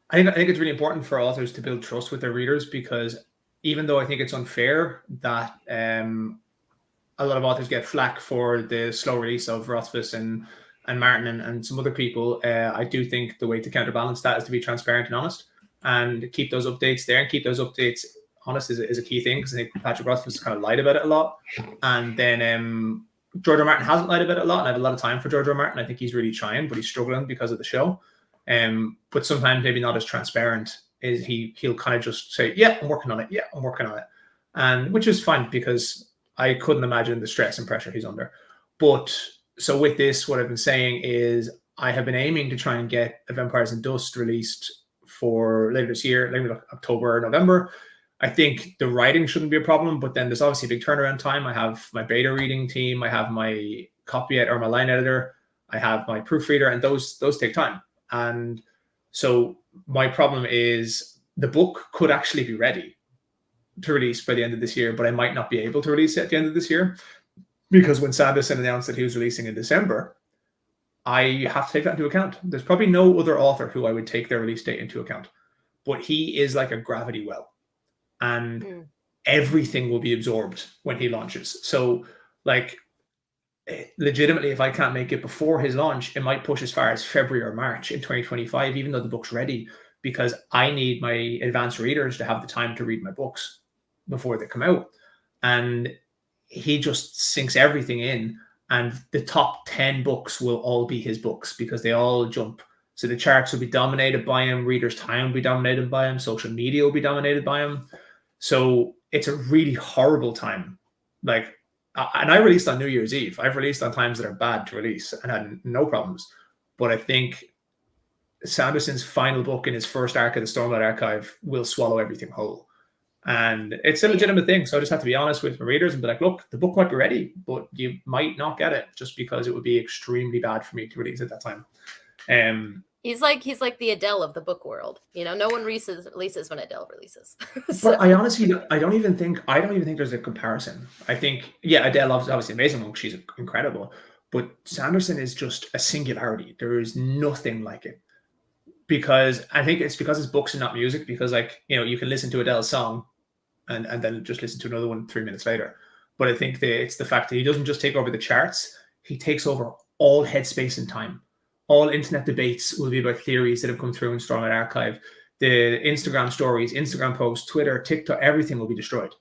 I think it's really important for authors to build trust with their readers, because even though I think it's unfair that a lot of authors get flack for the slow release of Rothfuss and Martin and some other people, I do think the way to counterbalance that is to be transparent and honest, and keep those updates there, and keep those updates honest is a key thing, because I think Patrick Rothfuss kind of lied about it a lot, and then George R. Martin hasn't lied about it a lot, and I have a lot of time for George R. Martin. I think he's really trying, but he's struggling because of the show. But sometimes maybe not as transparent. Is he'll kind of just say, yeah, I'm working on it. Yeah, I'm working on it. And which is fine, because I couldn't imagine the stress and pressure he's under. But so with this, what I've been saying is I have been aiming to try and get A Vampires and Dust released for later this year, maybe October or November. I think the writing shouldn't be a problem, but then there's obviously a big turnaround time. I have my beta reading team, I have my copy editor or my line editor, I have my proofreader, and those take time. And so my problem is the book could actually be ready to release by the end of this year, but I might not be able to release it at the end of this year, because when Sanderson announced that he was releasing in December, I have to take that into account. There's probably no other author who I would take their release date into account, but he is like a gravity well. And everything will be absorbed when he launches. So, like, legitimately, if I can't make it before his launch, it might push as far as February or March in 2025, even though the book's ready, because I need my advanced readers to have the time to read my books before they come out. And he just sinks everything in, and the top 10 books will all be his books, because they all jump. So the charts will be dominated by him, readers' time will be dominated by him, social media will be dominated by him. So it's a really horrible time. Like, and I released on New Year's Eve. I've released on times that are bad to release and had no problems. But I think Sanderson's final book in his first arc of the Stormlight Archive will swallow everything whole. And it's a legitimate thing. So I just have to be honest with my readers and be like, look, the book might be ready, but you might not get it, just because it would be extremely bad for me to release at that time. He's like the Adele of the book world. You know, no one releases when Adele releases. So. But I honestly, I don't even think there's a comparison. I think, yeah, Adele is obviously amazing. She's incredible. But Sanderson is just a singularity. There is nothing like it. Because I think it's because his books are not music, because, like, you know, you can listen to Adele's song and then just listen to another one 3 minutes later. But I think it's the fact that he doesn't just take over the charts, he takes over all headspace and time. All internet debates will be about theories that have come through in Stormlight Archive. The Instagram stories, Instagram posts, Twitter, TikTok, everything will be destroyed.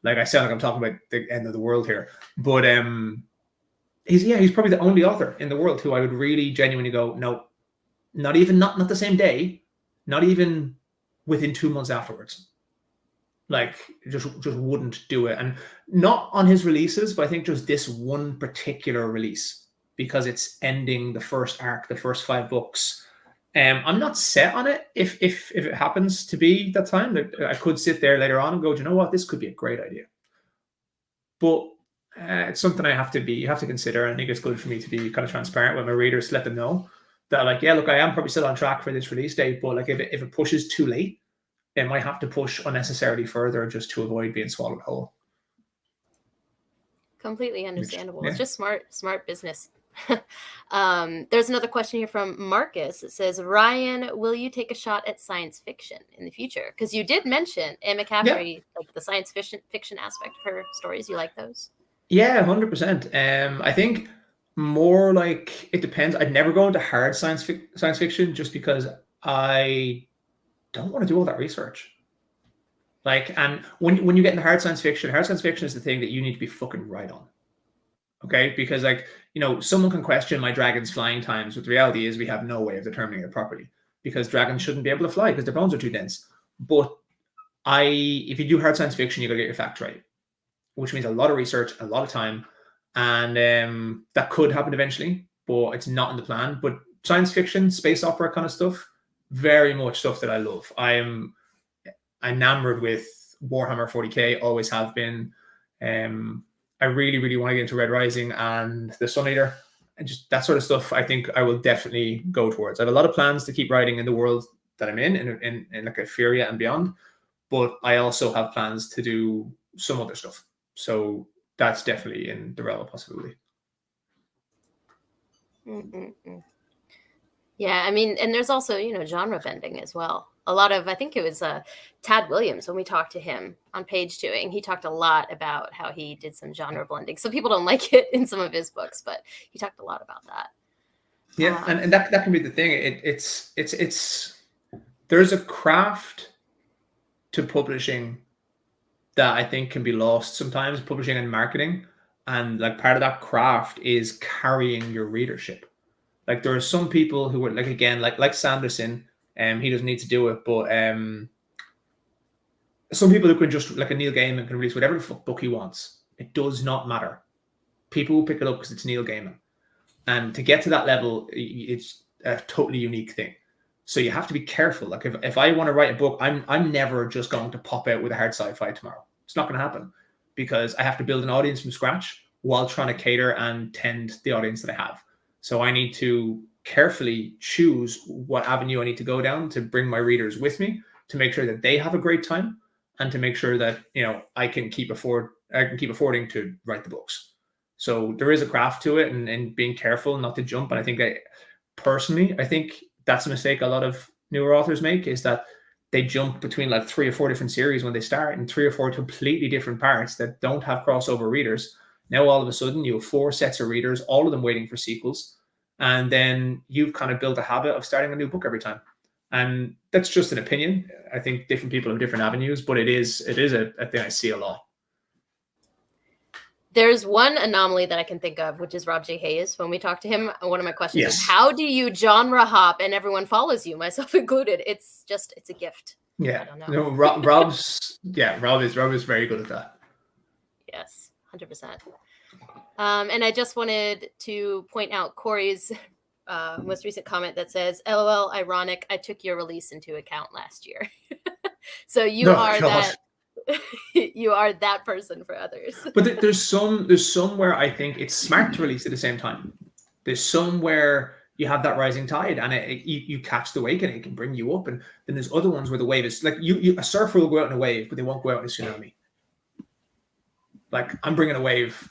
Like, I sound like I'm talking about the end of the world here. But he's probably the only author in the world who I would really genuinely go, no, not the same day, not even within 2 months afterwards. Like, just wouldn't do it. And not on his releases, but I think just this one particular release, because it's ending the first arc, the first 5 books. I'm not set on it. If it happens to be that time, I could sit there later on and go, do you know what, this could be a great idea. But it's something you have to consider. And I think it's good for me to be kind of transparent with my readers, to let them know that, like, yeah, look, I am probably still on track for this release date, but like, if it pushes too late, it might have to push unnecessarily further just to avoid being swallowed whole. Completely understandable. It's just smart business. There's another question here from Marcus. It says, Ryan, will you take a shot at science fiction in the future? Because you did mention Anne McCaffrey, like the science fiction aspect of her stories. You like those? Yeah, 100%. I think more like, it depends. I'd never go into hard science fiction, just because I don't want to do all that research. Like, and when you get into hard science fiction is the thing that you need to be fucking right on. Okay, because like, you know, someone can question my dragon's flying times, but the reality is we have no way of determining it properly because dragons shouldn't be able to fly because their bones are too dense. But if you do hard science fiction, you got to get your facts right, which means a lot of research, a lot of time, and that could happen eventually, but it's not in the plan. But science fiction, space opera kind of stuff, very much stuff that I love. I am enamored with Warhammer 40k, always have been. I really, really want to get into Red Rising and the Sun Eater, and just that sort of stuff. I think I will definitely go towards. I have a lot of plans to keep writing in the world that I'm in like Euphoria and beyond, but I also have plans to do some other stuff. So that's definitely in the realm of possibility. Mm-mm-mm. Yeah, I mean, and there's also, you know, genre bending as well. A lot of, I think it was Tad Williams when we talked to him on Page Twoing. He talked a lot about how he did some genre blending. Some people don't like it in some of his books, but he talked a lot about that. Yeah, and that can be the thing. It's there's a craft to publishing that I think can be lost sometimes, publishing and marketing. And like part of that craft is carrying your readership. Like there are some people who are like, again, like Sanderson, he doesn't need to do it, but some people who can just, like a Neil Gaiman can release whatever the fuck book he wants. It does not matter. People will pick it up because it's Neil Gaiman. And to get to that level, it's a totally unique thing. So you have to be careful. Like if I want to write a book, I'm never just going to pop out with a hard sci-fi tomorrow. It's not going to happen because I have to build an audience from scratch while trying to cater and tend the audience that I have. So I need to carefully choose what avenue I need to go down to bring my readers with me, to make sure that they have a great time, and to make sure that, you know, I can keep affording to write the books. So there is a craft to it, and being careful not to jump. And I think I think that's a mistake a lot of newer authors make, is that they jump between like 3 or 4 different series when they start, and 3 or 4 completely different parts that don't have crossover readers. Now, all of a sudden, you have 4 sets of readers, all of them waiting for sequels. And then you've kind of built a habit of starting a new book every time. And that's just an opinion. I think different people have different avenues, but it is a thing I see a lot. There's one anomaly that I can think of, which is Rob J. Hayes. When we talk to him, one of my questions is, how do you genre hop and everyone follows you, myself included? It's a gift. Yeah. I don't know. No, Rob is very good at that. Yes, 100%. And I just wanted to point out Corey's most recent comment that says, LOL, ironic, I took your release into account last year. So you are that person for others. But there's some where I think it's smart to release at the same time. There's some where you have that rising tide and you catch the wave and it can bring you up. And then there's other ones where the wave is like, a surfer will go out in a wave, but they won't go out in a tsunami. Like, I'm bringing a wave.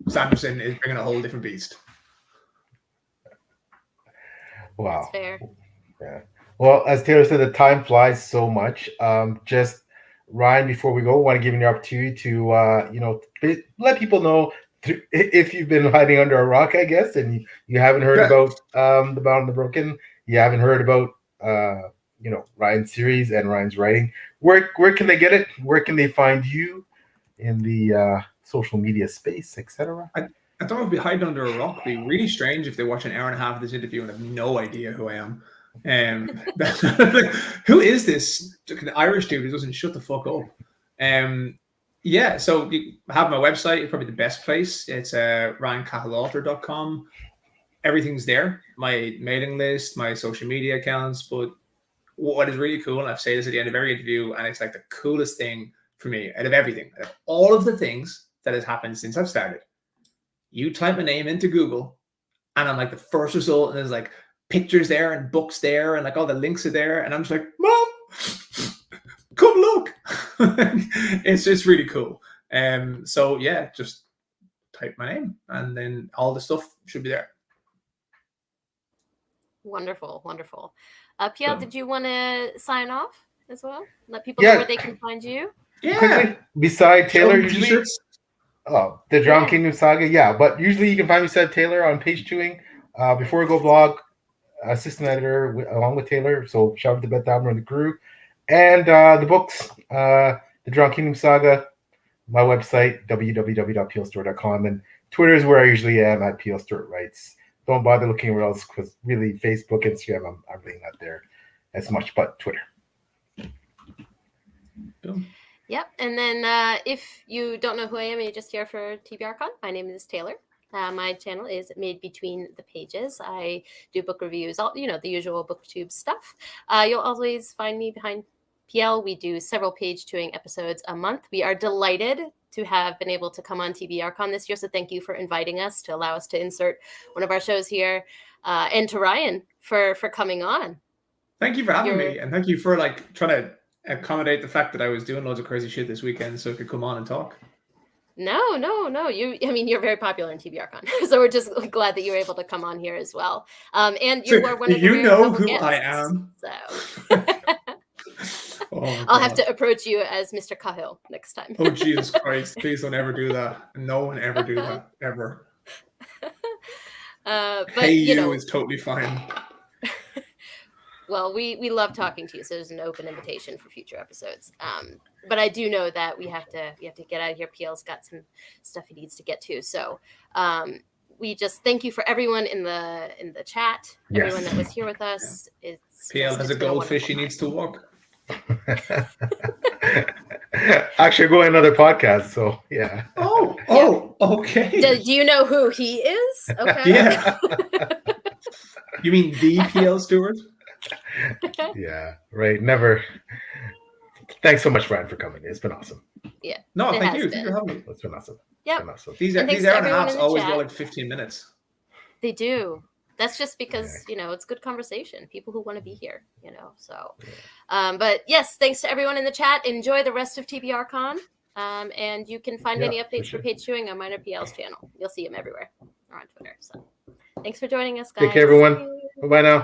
Sanderson is bringing a whole different beast. Wow. That's fair. Yeah. Well, as Taylor said, the time flies so much. Just Ryan, before we go, I want to give you an opportunity to let people know if you've been hiding under a rock, I guess, and you haven't heard about The Bound and the Broken. You haven't heard about Ryan's series and Ryan's writing. Where can they get it? Where can they find you in the social media space, etc.? I don't know if it'd be hiding under a rock. It'd be really strange if they watch an hour and a half of this interview and have no idea who I am. Who is this Irish dude who doesn't shut the fuck up? So you have my website. It's probably the best place. It's RyanCahillAuthor.com. Everything's there. My mailing list, my social media accounts. But what is really cool, and I've said this at the end of every interview, and it's like the coolest thing for me out of everything, out of all of the things that has happened since I've started. You type my name into Google, and I'm like the first result, and there's like pictures there and books there, and like all the links are there, and I'm just like, Mom, come look. It's just really cool. So yeah, just type my name, and then all the stuff should be there. Wonderful. Pierre, did you want to sign off as well? Let people know where they can find you. Yeah. Quickly, beside Taylor, usually. Oh, the Drowned Kingdom Saga, yeah. But usually you can find me beside Taylor on Page Twoing. Before We Go blog, assistant editor along with Taylor. So shout out to Beth Dahmer and the crew. And the books, The Drown Kingdom Saga, my website, www.plstore.com, and Twitter is where I usually am at plstorewrites. Don't bother looking anywhere else because really Facebook, Instagram, I'm really not there as much, but Twitter. Boom. Yep. And then if you don't know who I am and you're just here for TBRCon, my name is Taylor. My channel is Maed Between the Pages. I do book reviews, all the usual Booktube stuff. You'll always find me behind PL. We do several page chewing episodes a month. We are delighted to have been able to come on TBRCon this year. So thank you for inviting us to allow us to insert one of our shows here, and to Ryan for coming on. Thank you for having me, and thank you for trying to accommodate the fact that I was doing loads of crazy shit this weekend so I could come on and talk. No. You're very popular in TBRCon, so we're just glad that you were able to come on here as well. And you were one of the who guests, I am. So I'll have to approach you as Mr. Cahill next time. Oh Jesus Christ! Please don't ever do that. No one ever do that ever. But hey, you is totally fine. Well, we love talking to you, so there's an open invitation for future episodes. But I do know that we have to get out of here. PL's got some stuff he needs to get to. So we just thank you for everyone in the chat, everyone that was here with us. PL has a goldfish he needs to walk. Actually, going another podcast, so yeah. Oh, okay. Do you know who he is? Okay. Yeah. You mean the PL Stewart? Yeah, right. Never. Thanks so much, Ryan, for coming. It's been awesome. Yeah. No, thank you. Thanks for having me. It's been awesome. Yeah. Awesome. These hour and a halves always go like 15 minutes. They do. That's just because, it's good conversation. People who want to be here, so. But yes, thanks to everyone in the chat. Enjoy the rest of TBRCon. And you can find any updates for page chewing on Minor PL's channel. You'll see them everywhere or on Twitter. So thanks for joining us, guys. Take care, everyone. Bye-bye now.